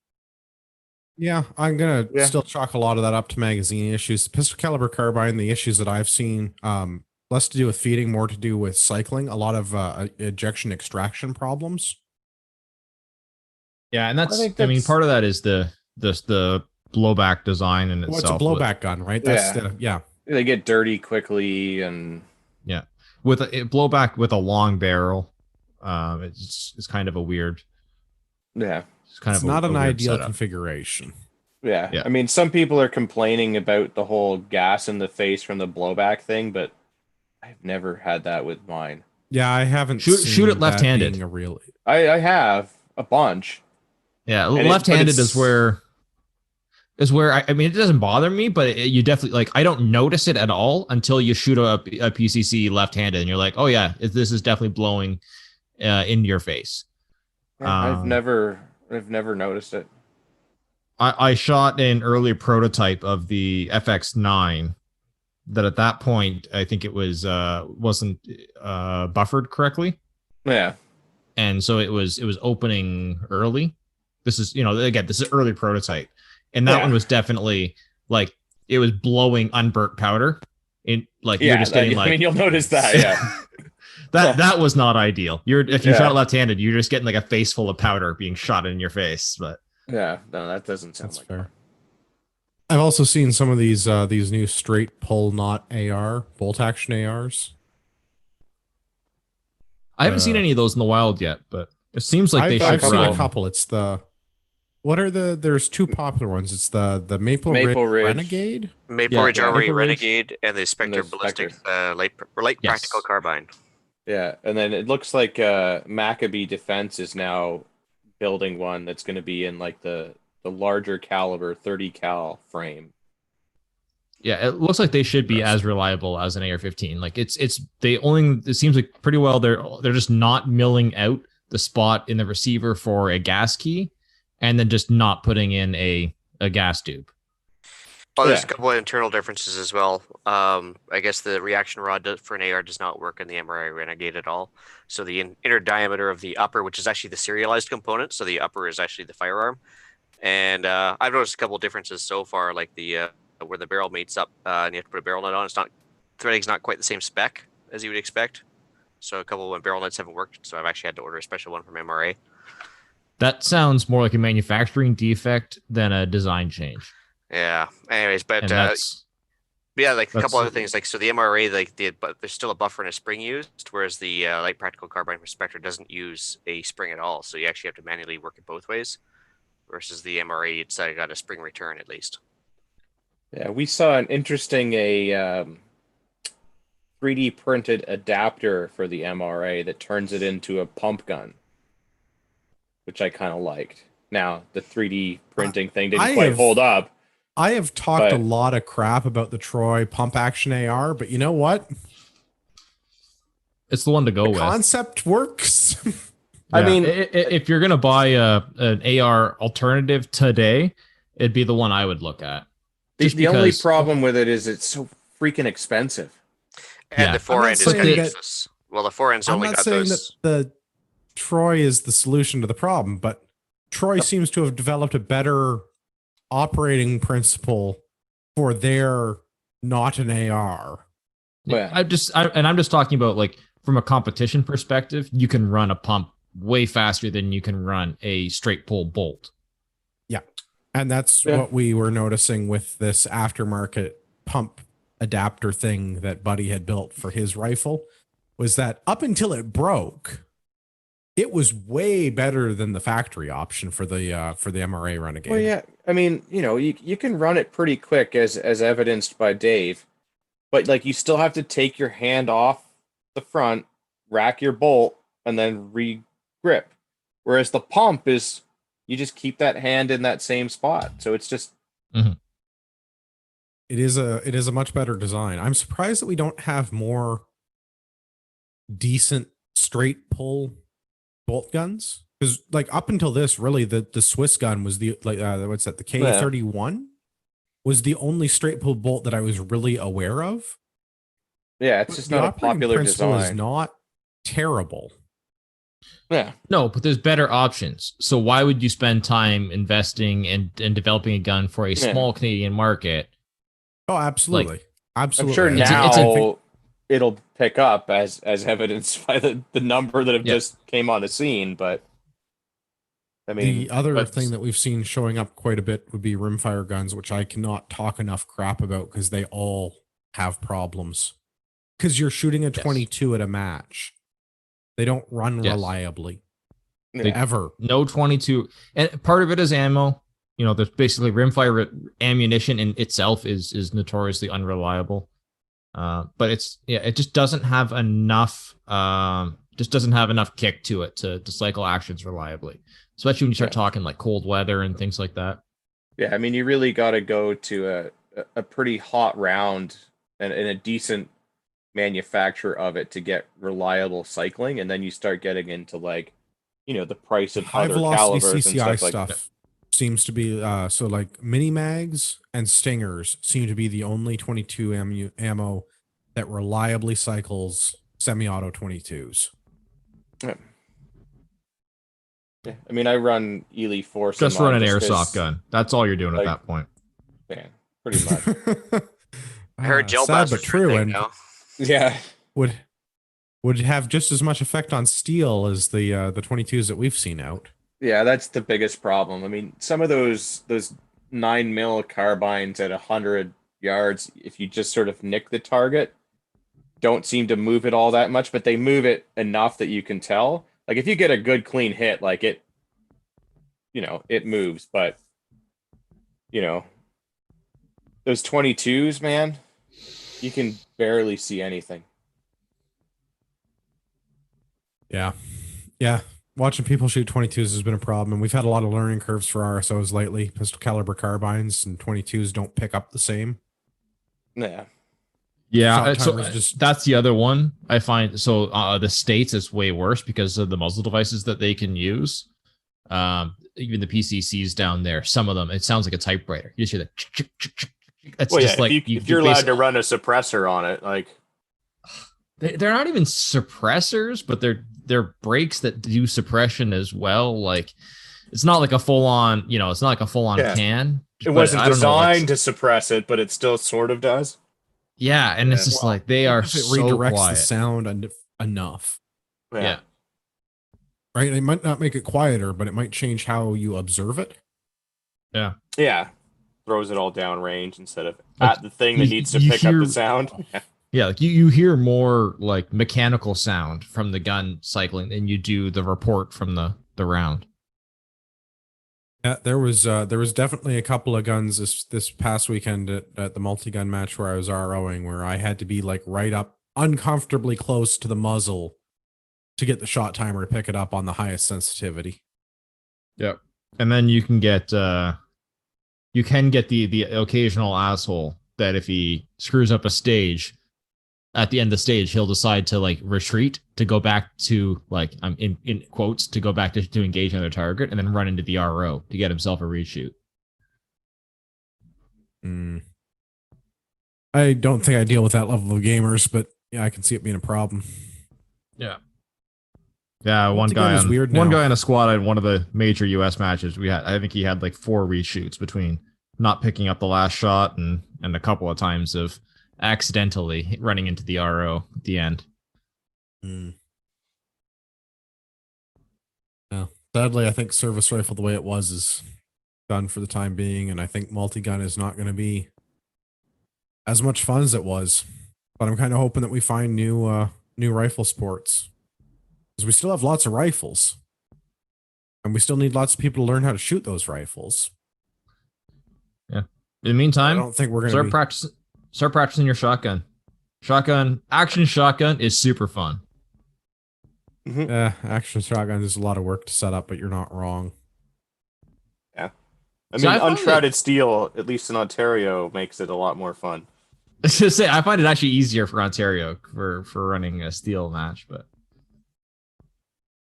yeah, I'm gonna still chalk a lot of that up to magazine issues. The pistol caliber carbine, the issues that I've seen, less to do with feeding, more to do with cycling. A lot of ejection extraction problems. yeah, and I mean, part of that is the blowback design in itself. It's a blowback gun, right? That's they get dirty quickly, and with a blowback with a long barrel. It's kind of a weird. Yeah, it's not an ideal configuration. Yeah. I mean, some people are complaining about the whole gas in the face from the blowback thing, but I've never had that with mine. Yeah, I haven't shoot it left-handed. I have a bunch. Yeah, left-handed is where I mean, it doesn't bother me, but you definitely I don't notice it at all until you shoot a PCC left-handed, and you're like, oh yeah, this is definitely blowing in your face. I've never noticed it. I shot an early prototype of the FX9 that at that point I think it wasn't buffered correctly. Yeah, and so it was opening early. This is again, this is early prototype, and that one was definitely it was blowing unburnt powder. You're just getting I mean, you'll notice that. Yeah. That was not ideal. If you shot left-handed, you're just getting a face full of powder being shot in your face. But yeah, no, that doesn't sound like fair. I've also seen some of these new straight pull not AR bolt action ARs. I haven't seen any of those in the wild yet, but it seems like I've seen a couple. It's there's two popular ones. It's the Maple Ridge Renegade, Maple Ridge Armory Renegade, and the Spectre Ballistic light practical carbine. Yeah, and then it looks like Maccabee Defense is now building one that's going to be in the larger caliber 30 cal frame. Yeah, it looks like they should be as reliable as an AR-15. It seems like pretty well they're just not milling out the spot in the receiver for a gas key, and then just not putting in a gas tube. Well, there's a couple of internal differences as well. I guess the reaction rod for an AR does not work in the MRI Renegade at all. So the inner diameter of the upper, which is actually the serialized component, so the upper is actually the firearm. And I've noticed a couple of differences so far, like the where the barrel mates up and you have to put a barrel nut on. Threading's not quite the same spec as you would expect. So a couple of barrel nuts haven't worked. So I've actually had to order a special one from MRA. That sounds more like a manufacturing defect than a design change. Yeah. Anyways, but a couple other things so the MRA but there's still a buffer and a spring used, whereas the light practical carbine for Spectre doesn't use a spring at all. So you actually have to manually work it both ways. Versus the MRA, it's got a spring return at least. Yeah, we saw an interesting 3D printed adapter for the MRA that turns it into a pump gun, which I kind of liked. Now the 3D printing thing didn't quite hold up. I have talked a But- lot of crap about the Troy pump action AR, but you know what? It's the one to go The with. concept works. I mean- if you're gonna buy an AR alternative today, it'd be the one I would look at. Just The only because- problem with it is it's so freaking expensive. And Yeah. the I'm fore not end is saying kind of that- useless. Well, the fore end's I'm only not got saying those. that the Troy is the solution to the problem, but Troy seems to have developed a better operating principle for their not an AR. Yeah. I'm just talking about like from a competition perspective, you can run a pump way faster than you can run a straight pull bolt. And that's Yeah. what we were noticing with this aftermarket pump adapter thing that Buddy had built for his rifle, was that up until it broke, it was way better than the factory option for the MRA Renegade. Well, yeah. I mean, you can run it pretty quick as evidenced by Dave, but like you still have to take your hand off the front, rack your bolt, and then re-grip. Whereas the pump is you just keep that hand in that same spot. So it's just It is a much better design. I'm surprised that we don't have more decent straight pull bolt guns, because like up until this, really the Swiss gun was the what's that, the K31 was the only straight pull bolt that I was really aware of. yeah, it's just The not a operating popular principle design. is not terrible. Yeah. No, but there's better options. So why would you spend time investing and developing a gun for a Yeah. small Canadian market? Oh, absolutely. I'm Absolutely. sure It's a- now it's a- it'll pick up as evidenced by the number that have Yeah. just came on the scene. But I mean, The other but- thing that we've seen showing up quite a bit would be rimfire guns, which I cannot talk enough crap about because they all have problems. Because you're shooting a 22 at a match. They don't run Yes. reliably. Yeah. Ever. No 22, and part of it is ammo. There's basically rimfire ammunition in itself is notoriously unreliable. But it just doesn't have enough. Just doesn't have enough kick to it to cycle actions reliably, especially when you start talking like cold weather and things like that. Yeah, I mean, you really got to go to a pretty hot round and a decent manufacturer of it to get reliable cycling, and then you start getting into like, the price of High other velocity calibers and CCI stuff like that. stuff seems to be so like mini mags and stingers seem to be the only 22 ammo that reliably cycles semi-auto 22s. Yeah, I mean, I run Ely Force. Just in run mine an 'cause- airsoft gun. That's all you're doing like- at that point. Yeah, pretty much. I heard gel sad blast but was true, true and now. Yeah, would have just as much effect on steel as the 22s that we've seen out. yeah, that's the biggest problem. I mean, some of those 9mm carbines at 100 yards, if you just sort of nick the target, don't seem to move it all that much, but they move it enough that you can tell. Like if you get a good clean hit, like it moves, but those 22s, man, you can barely see anything. Yeah. Watching people shoot 22s has been a problem, and we've had a lot of learning curves for RSOs lately. Pistol caliber carbines and 22s don't pick up the same. Yeah. Yeah, Shot so timers just- that's the other one I find. So the States is way worse because of the muzzle devices that they can use. Even the PCCs down there, some of them, it sounds like a typewriter. You just hear that. It's Well, just yeah, like if you're allowed to run a suppressor on it, like they're not even suppressors, but they're brakes that do suppression as well. Like it's not like a full on, it's not like a full on Yeah. can. it but wasn't I don't know, it's- designed to suppress it, but it still sort of does. Yeah, and it's Yeah. just like they are If it so redirects quiet. the sound enough, Yeah. right? It might not make it quieter, but it might change how you observe it. Yeah. Throws it all down range instead of Like, at the thing that you- needs to you pick up hear- the sound. Yeah, like you hear more like mechanical sound from the gun cycling than you do the report from the round. Yeah, there was definitely a couple of guns this past weekend at the multi-gun match where I was ROing, where I had to be like right up uncomfortably close to the muzzle to get the shot timer to pick it up on the highest sensitivity. Yep. And then you can get you can get the occasional asshole that if he screws up a stage, at the end of the stage, he'll decide to like retreat to go back to like I'm in quotes to go back to engage another target and then run into the RO to get himself a reshoot. I don't think I deal with that level of gamers, but yeah, I can see it being a problem. Yeah. Yeah, one Multi-gun guy is on weird one now. guy in a squad in one of the major US matches. I think he had like 4 reshoots between not picking up the last shot and a couple of times of accidentally running into the RO at the end. Yeah. Sadly, I think service rifle the way it was is done for the time being, and I think multi-gun is not going to be as much fun as it was. But I'm kind of hoping that we find new rifle sports, because we still have lots of rifles, and we still need lots of people to learn how to shoot those rifles. Yeah. In the meantime, I don't think we're going to start practicing your shotgun. Action shotgun is super fun. action shotgun is a lot of work to set up, but you're not wrong. Yeah. I See, mean, I find Uncharted Steel, at least in Ontario, makes it a lot more fun. I find it actually easier for Ontario for running a steel match, but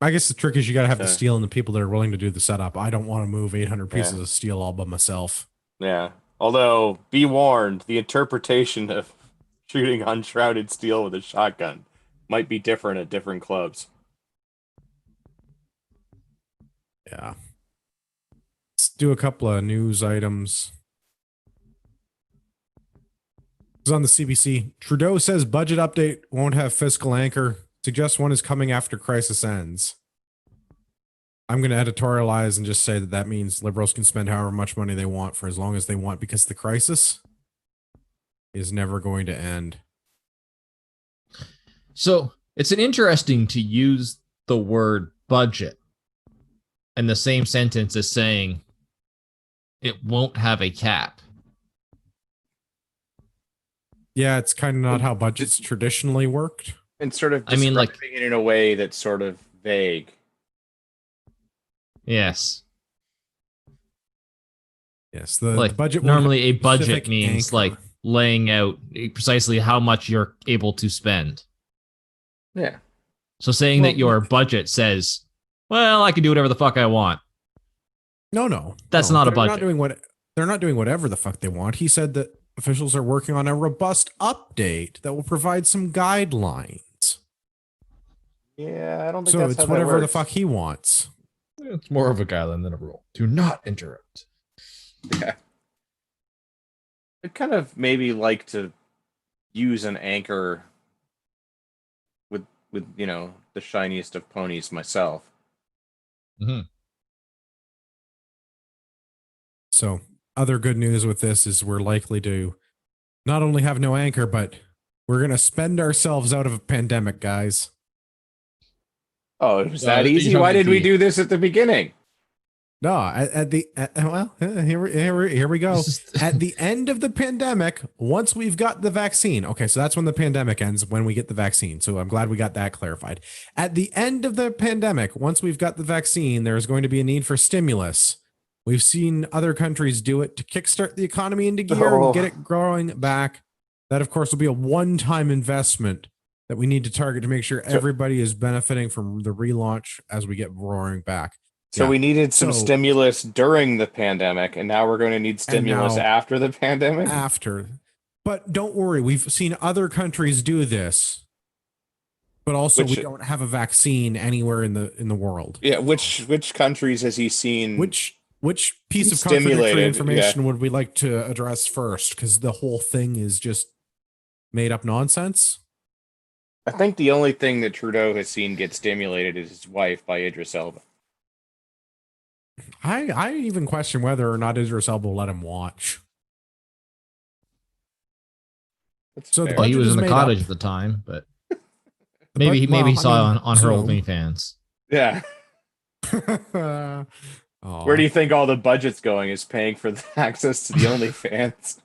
I guess the trick is you got to have the steel and the people that are willing to do the setup. I don't want to move 800 pieces of steel all by myself. Yeah. Although, be warned, the interpretation of shooting unshrouded steel with a shotgun might be different at different clubs. Yeah. Let's do a couple of news items. It was on the CBC. Trudeau says budget update won't have fiscal anchor. Suggests one is coming after crisis ends. I'm going to editorialize and just say that that means liberals can spend however much money they want for as long as they want, because the crisis is never going to end. So it's an interesting to use the word budget in the same sentence as saying it won't have a cap. Yeah, it's kind of not how budgets traditionally worked. And sort of I mean, like, describing it in a way that's sort of vague. Yes. Yes, the Like budget normally a budget specific means anchor. like laying out precisely how much you're able to spend. Yeah. So saying that your budget says, well, I can do whatever the fuck I want. No. That's not a They're budget. They're not doing whatever the fuck they want. He said that officials are working on a robust update that will provide some guidelines. Yeah, I don't think So that's it's how whatever that the works. fuck he wants. It's more of a guideline than a rule. Do not interrupt. Yeah. I'd kind of maybe like to use an anchor with the shiniest of ponies myself. Mm-hmm. So other good news with this is we're likely to not only have no anchor, but we're going to spend ourselves out of a pandemic, guys. Oh, it was that easy? you're Why talking did we the- do this at the beginning? No, here we go. At the end of the pandemic, once we've got the vaccine. Okay, so that's when the pandemic ends, when we get the vaccine. So I'm glad we got that clarified. At the end of the pandemic, once we've got the vaccine, there's going to be a need for stimulus. We've seen other countries do it to kickstart the economy into gear and get it growing back. That, of course, will be a one-time investment that we need to target to make sure everybody is benefiting from the relaunch as we get roaring back. So Yeah. we needed some So- stimulus during the pandemic, and now we're going to need stimulus now- after the pandemic? After. But don't worry, we've seen other countries do this. But also we don't have a vaccine anywhere in the world. Yeah, which countries has he seen? Which piece of contradictory Stimulated, information would we like to address first? Because the whole thing is just made up nonsense. I think the only thing that Trudeau has seen get stimulated is his wife by Idris Elba. I even question whether or not Idris Elba will let him watch. That's So the fair. Well, he budget was is in the made cottage up. at the time, but But- maybe he well, saw I mean, on her Zoom. OnlyFans. Yeah. Aw. Where do you think all the budget's going? Is paying for the access to the OnlyFans?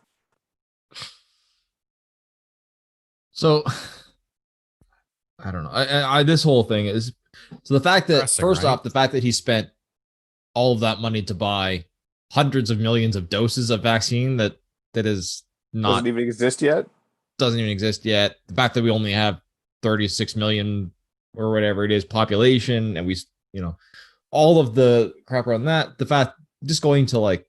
So I don't know. I this whole thing is so the fact that Depressing, first right? off, the fact that he spent all of that money to buy hundreds of millions of doses of vaccine that is not Doesn't even exist yet. doesn't even exist yet. The fact that we only have 36 million or whatever it is population, and we, you know, all of the crap around that, the fact just going to like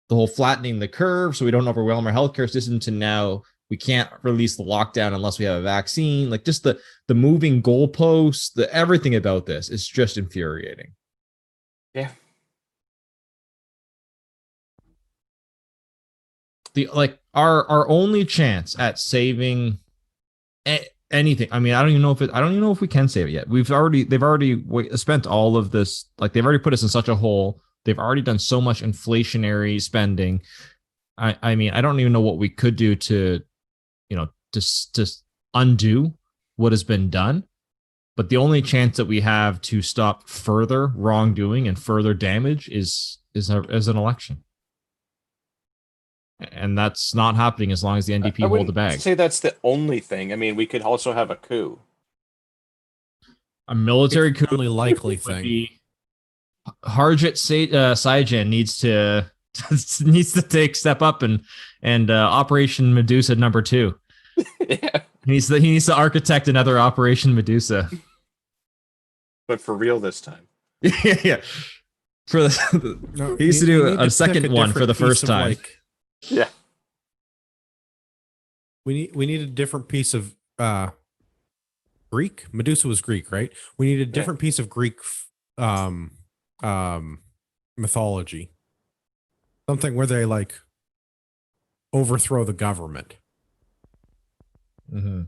the whole flattening the curve so we don't overwhelm our healthcare system to now we can't release the lockdown unless we have a vaccine. Like just the moving goalposts, the everything about this is just infuriating. Yeah. The like our only chance at saving anything. I mean, I don't even know if we can save it yet. They've already spent all of this. Like they've already put us in such a hole. They've already done so much inflationary spending. I mean, I don't even know what we could do to, you know, to undo what has been done. But the only chance that we have to stop further wrongdoing and further damage is an election. And that's not happening as long as the NDP hold the bag. I'd say that's the only thing. I mean, we could also have a coup. A military coup, only likely would thing. be Harjit Saijan needs to take step up and Operation Medusa number 2. Yeah. He needs to architect another Operation Medusa. But for real this time. Yeah. For No, he needs to do a second one for the first time. Yeah. We need a different piece of Greek. Medusa was Greek, right? We need a different piece of Greek mythology. Something where they like overthrow the government. Mm-hmm.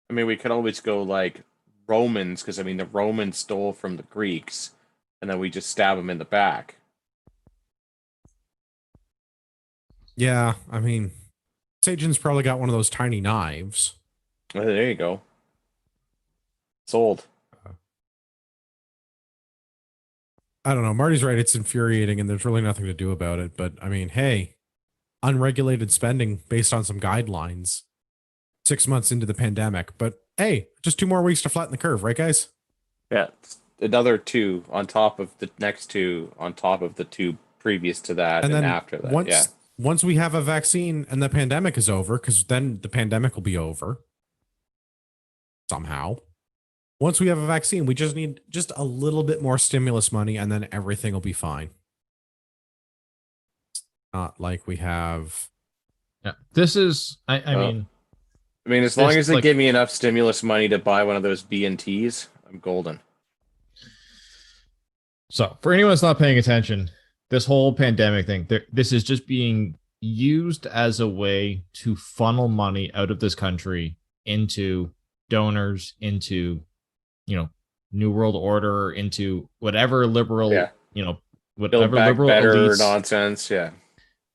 I mean, we could always go like Romans, because I mean, the Romans stole from the Greeks, and then we just stab them in the back. Yeah, I mean, Sajan's probably got one of those tiny knives. Oh, there you go. Sold. I don't know. Marty's right. It's infuriating, and there's really nothing to do about it. But I mean, hey, unregulated spending based on some guidelines. 6 months into the pandemic, but hey, just 2 more weeks to flatten the curve, right, guys? Yeah, another 2 on top of the next 2 on top of the 2 previous to that, and then after that. Once we have a vaccine and the pandemic is over, because then the pandemic will be over somehow. Once we have a vaccine, we just need just a little bit more stimulus money, and then everything will be fine. It's not like we have. Yeah, this is. I mean, as long as they give me enough stimulus money to buy one of those B&Ts, I'm golden. So, for anyone that's not paying attention, this whole pandemic thing, this is just being used as a way to funnel money out of this country into donors, into, you know, New World Order, into whatever liberal, you know, whatever Build back liberal better elites. nonsense. Yeah.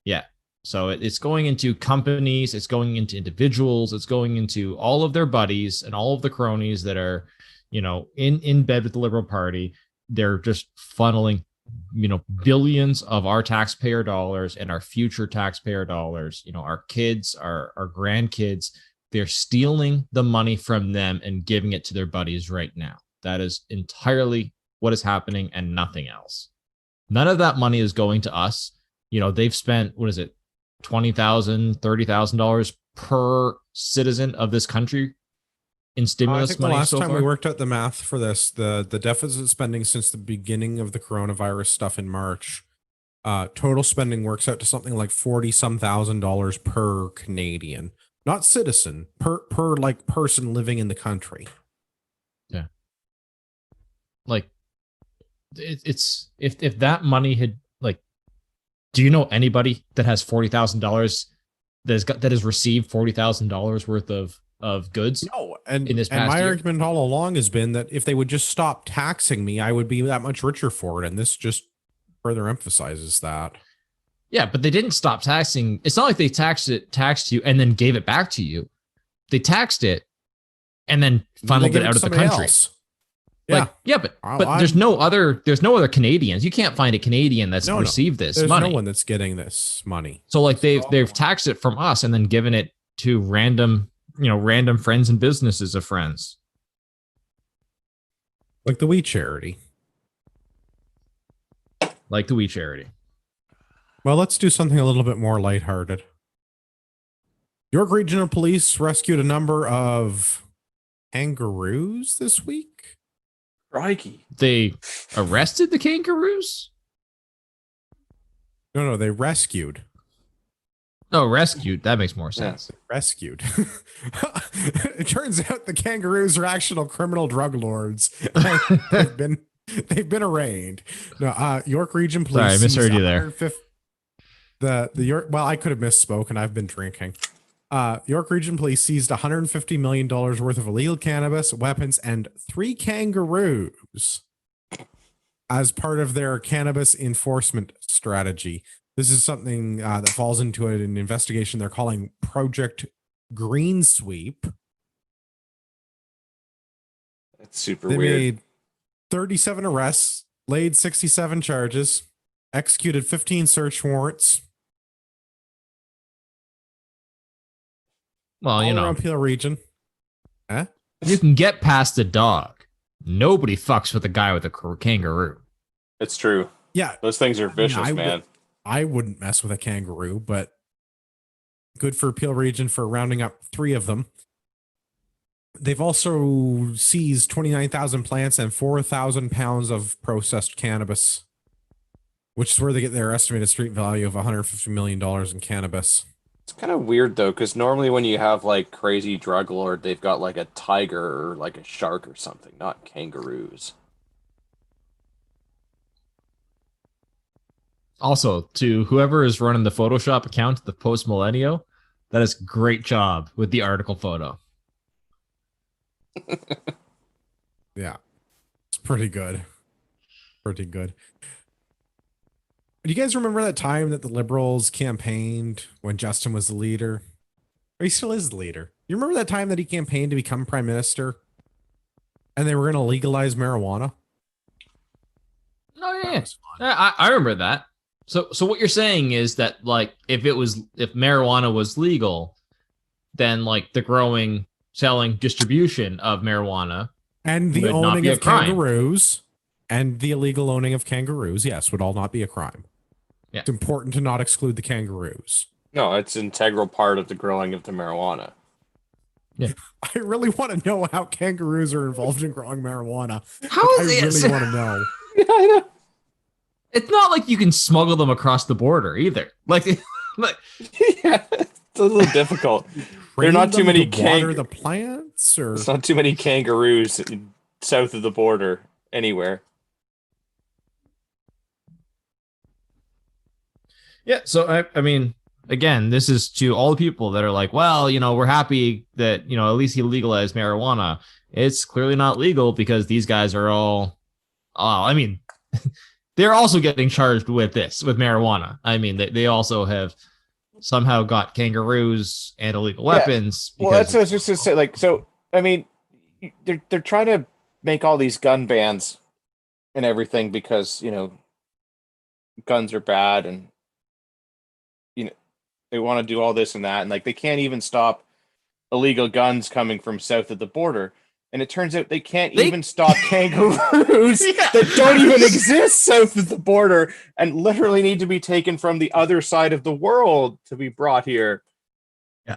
Yeah. So it's going into companies, it's going into individuals, it's going into all of their buddies and all of the cronies that are, you know, in bed with the Liberal Party. They're just funneling, you know, billions of our taxpayer dollars and our future taxpayer dollars, you know, our kids, our grandkids. They're stealing the money from them and giving it to their buddies right now. That is entirely what is happening and nothing else. None of that money is going to us. You know, they've spent, what is it, $20,000, $30,000 per citizen of this country in stimulus I think money. The last so time far? we worked out the math for this, the deficit spending since the beginning of the coronavirus stuff in March, total spending works out to something like $40-some thousand per Canadian, not citizen, per like person living in the country. Yeah. Like it's if that money had, like, do you know anybody that has $40,000 that has received $40,000 worth of goods? No, and in this past my year? argument all along has been that if they would just stop taxing me, I would be that much richer for it, and this just further emphasizes that. Yeah, but they didn't stop taxing. It's not like they taxed you and then gave it back to you. They taxed it and then funneled it out of the country. Like, yeah, but there's no other Canadians. You can't find a Canadian that's received this money. There's no one that's getting this money. So like they've taxed it from us and then given it to random friends and businesses of friends. Like the We Charity. Well, let's do something a little bit more lighthearted. York Regional Police rescued a number of kangaroos this week. Crikey. They arrested the kangaroos? No, they rescued. Oh, rescued. That makes more sense. Rescued. It turns out the kangaroos are actual criminal drug lords. They've been arraigned. No, York Region Police. Sorry, I misheard you there. The York. Well, I could have misspoken. I've been drinking. York Region Police seized $150 million worth of illegal cannabis, weapons, and 3 kangaroos as part of their cannabis enforcement strategy. This is something that falls into an investigation they're calling Project Green Sweep. That's super They weird. made 37 arrests, laid 67 charges, executed 15 search warrants. Well, you all know, around Peel region. Huh? you can get past a dog. Nobody fucks with a guy with a kangaroo. It's true. Yeah, Those things are vicious, I man. I wouldn't mess with a kangaroo, but good for Peel region for rounding up 3 of them. They've also seized 29,000 plants and 4,000 pounds of processed cannabis, which is where they get their estimated street value of $150 million in cannabis. It's kind of weird though, because normally when you have like crazy drug lord, they've got like a tiger or like a shark or something, not kangaroos. Also, to whoever is running the Photoshop account, the Post Millennial, that is great job with the article photo. Yeah, it's pretty good. Pretty good. Do you guys remember that time that the Liberals campaigned when Justin was the leader? Or he still is the leader. You remember that time that he campaigned to become prime minister? And they were going to legalize marijuana? Oh That yeah, was fun. I remember that. So what you're saying is that like if marijuana was legal, then like the growing, selling, distribution of marijuana And the would not owning be a of crime. kangaroos and the illegal owning of kangaroos, yes, would all not be a crime. Yeah. It's important to not exclude the kangaroos. No, it's an integral part of the growing of the marijuana. I really want to know how kangaroos are involved in growing marijuana. How I is really want to know. Yeah, I know. It's not like you can smuggle them across the border either. Like, Yeah, it's a little difficult. There are Train not too them many to water the plants, or There's not too many kangaroos south of the border anywhere. yeah. So I mean, again, this is to all the people that are like, well, you know, we're happy that at least he legalized marijuana. It's clearly not legal because these guys are all. I mean, they're also getting charged with marijuana. I mean, they also have somehow got kangaroos and illegal weapons. Well, that's what I was just gonna say. Like, so I mean, they're trying to make all these gun bans and everything because guns are bad, and they want to do all this and that, and like they can't even stop illegal guns coming from south of the border. And it turns out they can't even stop kangaroos that don't even exist south of the border and literally need to be taken from the other side of the world to be brought here. Yeah.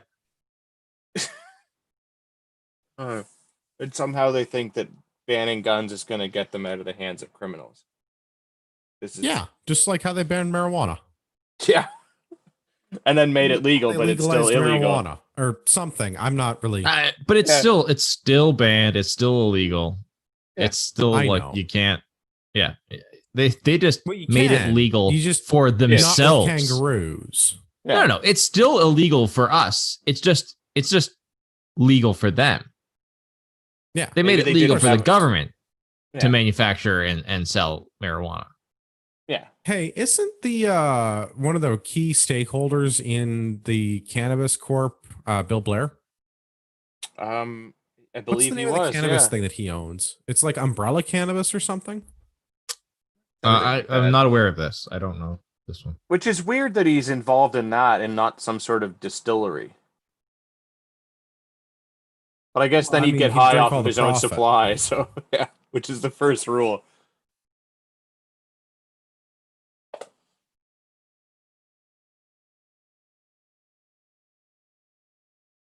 And somehow they think that banning guns is going to get them out of the hands of criminals. This is just like how they banned marijuana. Yeah. And then made it legal, They but it's still legalized illegal. marijuana or something. I'm not really. But it's still banned. It's still illegal. Yeah. It's still I like know. you can't. Yeah, they just Well, you made it can. legal You just for not with themselves. kangaroos. Yeah. No, it's still illegal for us. It's just legal for them. Yeah. They made Maybe it they legal didn't for the have- government to Yeah. manufacture and sell marijuana. Yeah. Hey, isn't the one of the key stakeholders in the Cannabis Corp Bill Blair? I What's believe the he name of was. the cannabis Yeah. thing that he owns? It's like Umbrella Cannabis or something. I'm not aware of this. I don't know this one. Which is weird that he's involved in that and not some sort of distillery. But I guess Well, then I he'd mean, get he'd high drink off all of the his own profit. supply. So yeah, which is the first rule.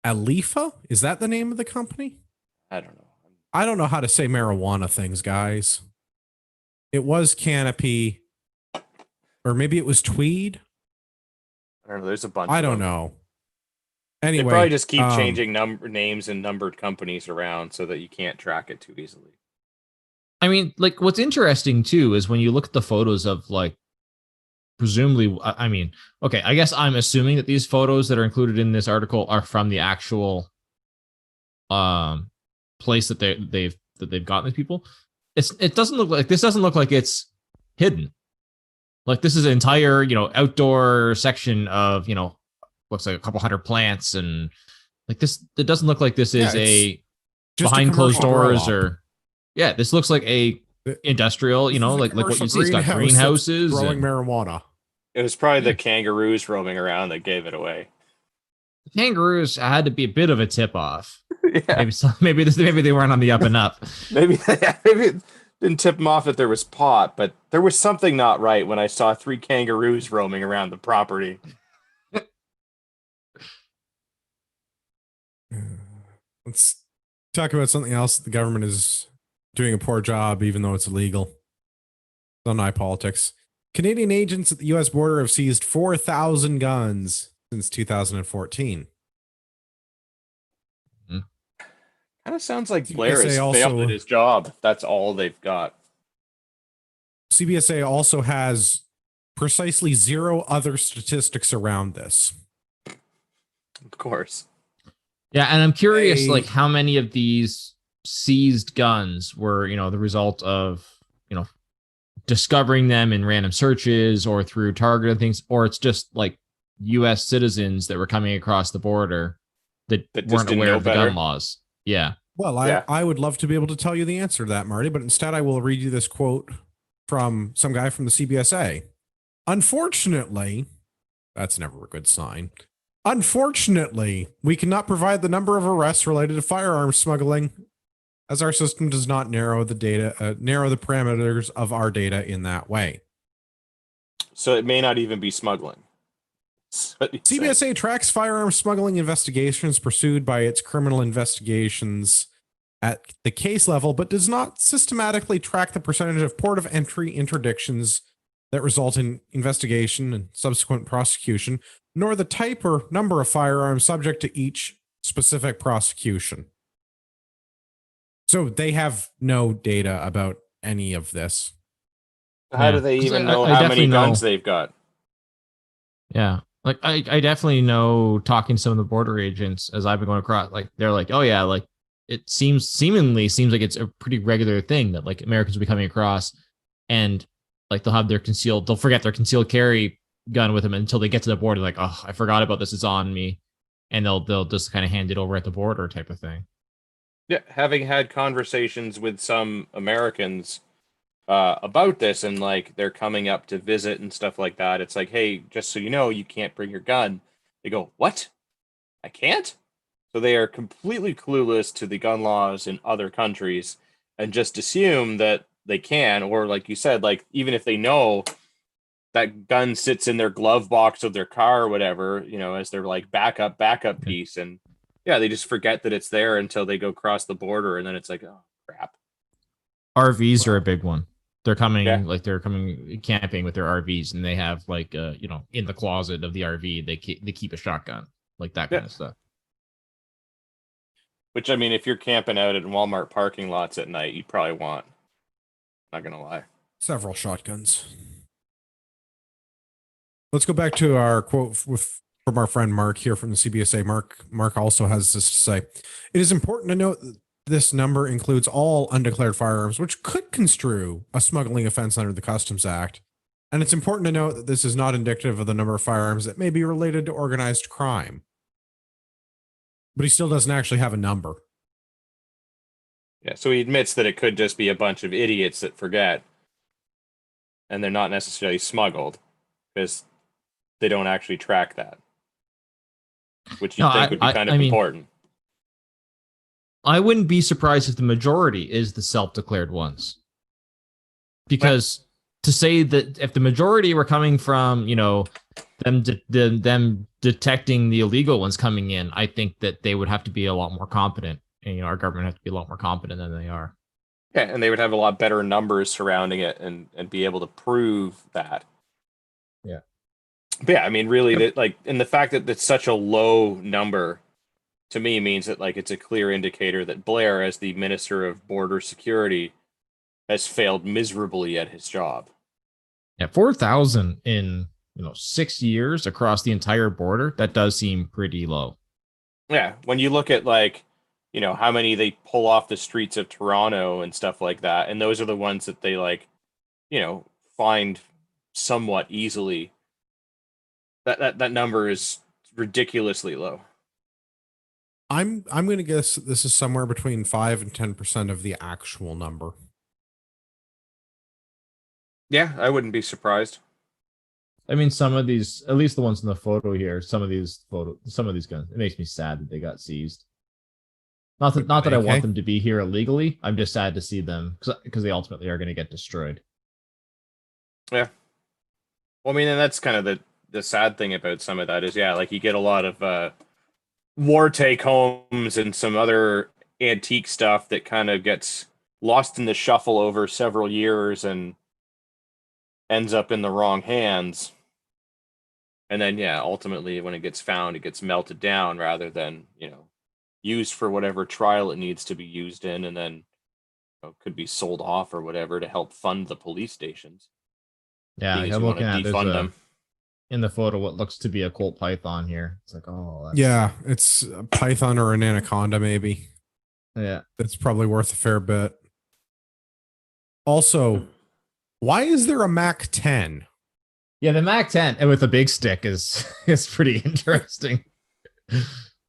Alifa? Is that the name of the company? I don't know. I don't know how to say marijuana things, guys. It was Canopy, or maybe it was Tweed. I don't know. There's a bunch. I of don't them. know. They Anyway, probably just keep changing names and numbered companies around so that you can't track it too easily. I mean, like, what's interesting too is when you look at the photos of, like, presumably, I mean, okay, I guess I'm assuming that these photos that are included in this article are from the actual place that they've gotten these people. It doesn't look like, this doesn't look like it's hidden. Like, this is an entire, outdoor section of, looks like a couple hundred plants, and like this, it doesn't look like this is a behind closed doors or this looks like a industrial, like what you see. It's got greenhouses growing marijuana. It was probably the kangaroos roaming around that gave it away. The kangaroos had to be a bit of a tip off. Yeah. Maybe they weren't on the up and up. maybe it didn't tip them off that there was pot, but there was something not right when I saw 3 kangaroos roaming around the property. Let's talk about something else. The government is doing a poor job, even though it's illegal. It's on iPolitics. Canadian agents at the U.S. border have seized 4,000 guns since 2014. Kind of sounds like Blair CBSA has also failed at his job. If that's all they've got. CBSA also has precisely 0 other statistics around this. Of course. Yeah, and I'm curious, like, how many of these seized guns were, the result of, discovering them in random searches or through targeted things, or it's just like U.S. citizens that were coming across the border that weren't aware of the gun laws. Yeah. Well, I would love to be able to tell you the answer to that, Marty, but instead I will read you this quote from some guy from the CBSA. Unfortunately, that's never a good sign. Unfortunately, we cannot provide the number of arrests related to firearms smuggling, as our system does not narrow the parameters of our data in that way. So it may not even be smuggling. CBSA tracks firearms smuggling investigations pursued by its criminal investigations at the case level, but does not systematically track the percentage of port of entry interdictions that result in investigation and subsequent prosecution, nor the type or number of firearms subject to each specific prosecution. So they have no data about any of this. How do they even know how many guns they've got? Yeah. Like, I definitely know, talking to some of the border agents as I've been going across, like, they're like, oh yeah, like, it seemingly seems like it's a pretty regular thing that, like, Americans will be coming across and, like, they'll forget their concealed carry gun with them until they get to the border. Like, oh, I forgot about this, it's on me. And they'll just kind of hand it over at the border type of thing. Yeah, having had conversations with some Americans about this, and like they're coming up to visit and stuff like that. It's like, hey, just so you know, you can't bring your gun. They go, what? I can't? So they are completely clueless to the gun laws in other countries and just assume that they can, or like you said, like even if they know that gun sits in their glove box of their car or whatever, as their like backup piece, and yeah, they just forget that it's there until they go across the border, and then it's like, oh crap. RVs are a big one. They're coming camping with their RVs, and they have like in the closet of the RV they keep a shotgun, like that kind of stuff. Which, I mean, if you're camping out in Walmart parking lots at night, you'd probably want, not gonna lie, several shotguns. Let's go back to our quote from our friend Mark here from the CBSA. Mark also has this to say: it is important to note that this number includes all undeclared firearms, which could construe a smuggling offense under the Customs Act. And it's important to note that this is not indicative of the number of firearms that may be related to organized crime. But he still doesn't actually have a number. Yeah, so he admits that it could just be a bunch of idiots that forget, and they're not necessarily smuggled, because they don't actually track that. Which you think would be kind of important. I wouldn't be surprised if the majority is the self-declared ones. Because to say that if the majority were coming from, the them detecting the illegal ones coming in, I think that they would have to be a lot more competent. And our government has to be a lot more competent than they are. Yeah, and they would have a lot better numbers surrounding it and be able to prove that. Yeah. But yeah, I mean, really, that like, and the fact that it's such a low number to me means that like it's a clear indicator that Blair, as the Minister of Border Security, has failed miserably at his job. Yeah, 4,000 in 6 years across the entire border. That does seem pretty low. Yeah, when you look at like, how many they pull off the streets of Toronto and stuff like that, and those are the ones that they like, find somewhat easily. That number is ridiculously low. I'm going to guess this is somewhere between 5 and 10% of the actual number. Yeah, I wouldn't be surprised. I mean, some of these, at least the ones in the photo here, some of these guns, it makes me sad that they got seized. Not that I want them to be here illegally. I'm just sad to see them because they ultimately are going to get destroyed. Yeah. Well, I mean, and that's kind of the sad thing about some of that is, yeah, like you get a lot of war take homes and some other antique stuff that kind of gets lost in the shuffle over several years and ends up in the wrong hands. And then, yeah, ultimately when it gets found, it gets melted down rather than, used for whatever trial it needs to be used in, and then could be sold off or whatever to help fund the police stations. Yeah, Being as I'm we want to looking at defund them. in the photo what looks to be a Colt Python here. It's like, oh, yeah, it's a python or an anaconda, maybe. Yeah, that's probably worth a fair bit. Also, why is there a Mac 10? Yeah, the Mac 10 and with a big stick is pretty interesting.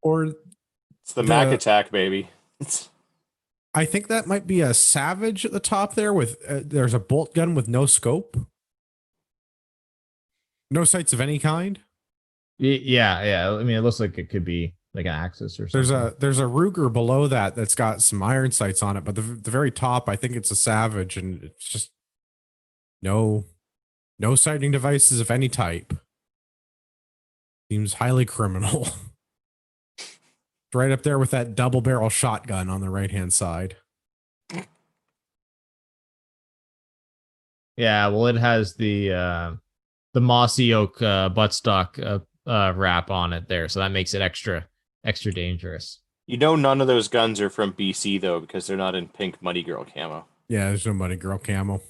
Or it's the Mac attack, baby. I think that might be a Savage at the top there with there's a bolt gun with no scope. No sights of any kind. Yeah. I mean, it looks like it could be like an Axis or something. There's a Ruger below that's got some iron sights on it, but the very top, I think it's a Savage, and it's just no sighting devices of any type. Seems highly criminal. Right up there with that double barrel shotgun on the right hand side. Yeah, well, it has the mossy oak buttstock wrap on it there, so that makes it extra dangerous. None of those guns are from BC though, because they're not in pink Muddy Girl camo. Yeah, there's no Muddy Girl camo.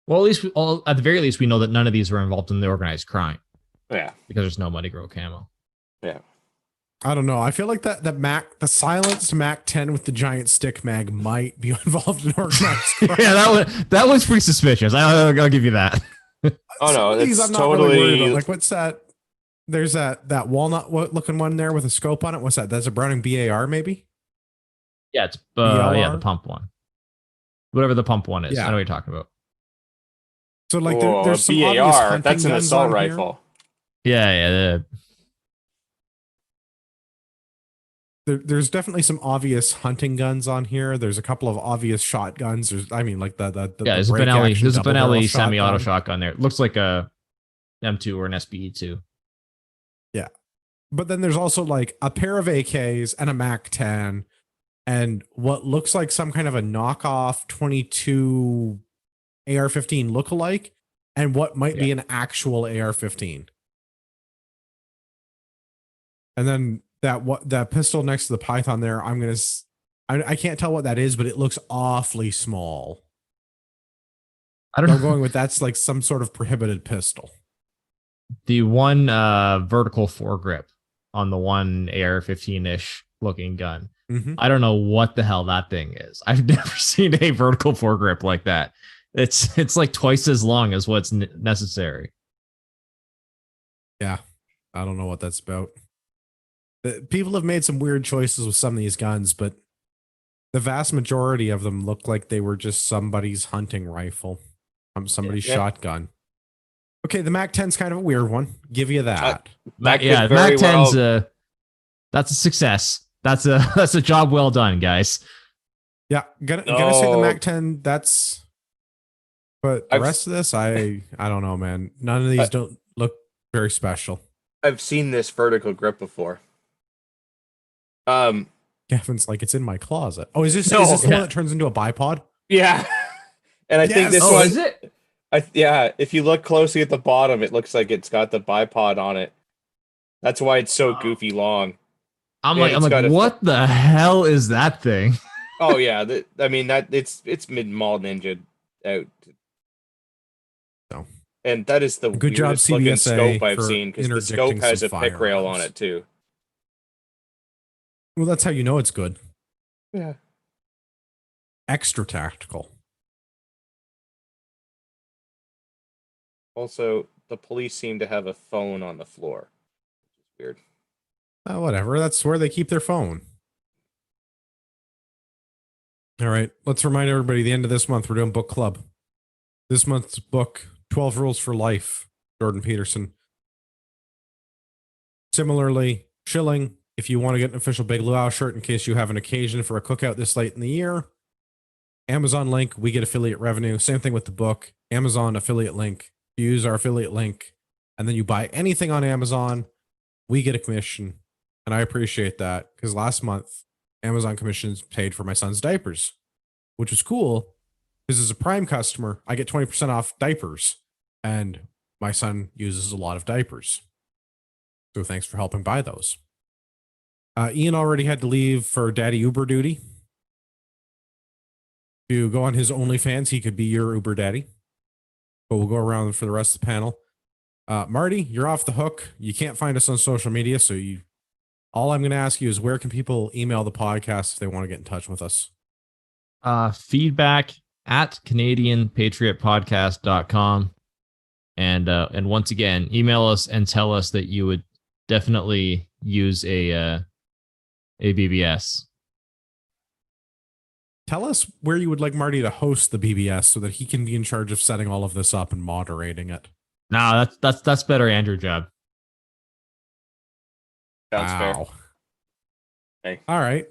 Well, at least at the very least, we know that none of these were involved in the organized crime. Yeah, because there's no Muddy Girl camo. Yeah. I don't know. I feel like the silenced Mac 10 with the giant stick mag might be involved in organized crime. Yeah, that was pretty suspicious. I'll give you that. Oh no, it's I'm not totally really worried about. Like, what's that? There's that walnut looking one there with a scope on it. What's that? That's a Browning BAR, maybe. Yeah, it's the pump one. Whatever the pump one is. Yeah. I know what you're talking about. So like there's some BAR. That's an assault rifle. Yeah. There's definitely some obvious hunting guns on here. There's a couple of obvious shotguns. There's a Benelli semi-auto shotgun there. It looks like a M2 or an SBE2. Yeah, but then there's also like a pair of AKs and a Mac 10 and what looks like some kind of a knockoff 22 AR-15 lookalike, and what might be an actual AR-15. And then that pistol next to the Python there, I can't tell what that is, but it looks awfully small. I don't know. I'm going with that's like some sort of prohibited pistol. The one vertical foregrip on the one AR-15-ish looking gun. Mm-hmm. I don't know what the hell that thing is. I've never seen a vertical foregrip like that. It's like twice as long as what's necessary. Yeah, I don't know what that's about. People have made some weird choices with some of these guns, but the vast majority of them look like they were just somebody's hunting rifle, somebody's shotgun. Okay, the Mac 10's kind of a weird one. Give you that. Mac 10's that's a success. That's a job well done, guys. Yeah, gonna say the Mac 10. But the rest of this, I don't know, man. None of these don't look very special. I've seen this vertical grip before. Gavin's like, it's in my closet. Oh, is this No. the Yeah. one that turns into a bipod? Yeah. And I think Yes! this Oh, one, is it? yeah, if you look closely at the bottom, it looks like it's got the bipod on it. That's why it's so goofy long. I'm And it's like, got a what the hell is that thing? Oh yeah, I mean that it's mid mall ninja out. So. And that is the Good job, weirdest looking CBSA, scope I've for seen because the interdicting scope has some a pick rail on firearms. it too. Well, that's how you know it's good. Yeah. Extra tactical. Also, the police seem to have a phone on the floor. Weird. Whatever. That's where they keep their phone. All right. Let's remind everybody the end of this month, we're doing book club. This month's book, 12 Rules for Life, Jordan Peterson. Similarly, Shilling, if you want to get an official Big Luau shirt in case you have an occasion for a cookout this late in the year. Amazon link, we get affiliate revenue. Same thing with the book. Amazon affiliate link. You use our affiliate link, and then you buy anything on Amazon, we get a commission. And I appreciate that because last month, Amazon commissions paid for my son's diapers, which was cool because as a Prime customer, I get 20% off diapers, and my son uses a lot of diapers. So thanks for helping buy those. Ian already had to leave for daddy Uber duty. To go on his OnlyFans, he could be your Uber daddy. But we'll go around for the rest of the panel. Marty, you're off the hook. You can't find us on social media, so all I'm going to ask you is where can people email the podcast if they want to get in touch with us? Feedback at CanadianPatriotPodcast.com. And once again, email us and tell us that you would definitely use a BBS. Tell us where you would like Marty to host the BBS so that he can be in charge of setting all of this up and moderating it. No, that's better Andrew job. Sounds fair. Wow. Hey. All right.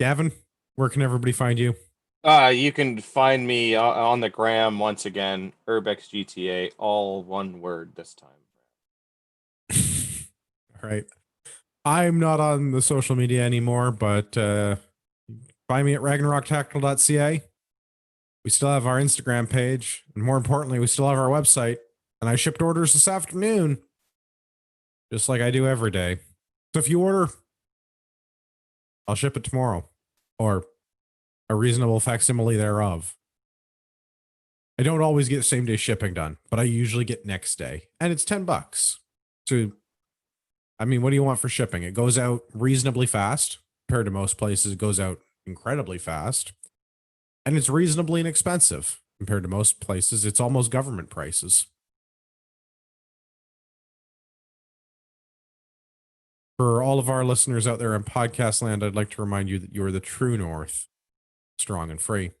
Gavin, where can everybody find you? You can find me on the gram once again, UrbexGTA, all one word this time. All right. I'm not on the social media anymore, but find me at RagnarokTactical.ca. We still have our Instagram page, and more importantly, we still have our website. And I shipped orders this afternoon, just like I do every day. So if you order, I'll ship it tomorrow, or a reasonable facsimile thereof. I don't always get same day shipping done, but I usually get next day, and it's $10. So, I mean, what do you want for shipping? It goes out reasonably fast compared to most places. It goes out incredibly fast, and it's reasonably inexpensive compared to most places. It's almost government prices. For all of our listeners out there in podcast land, I'd like to remind you that you are the true North, strong and free.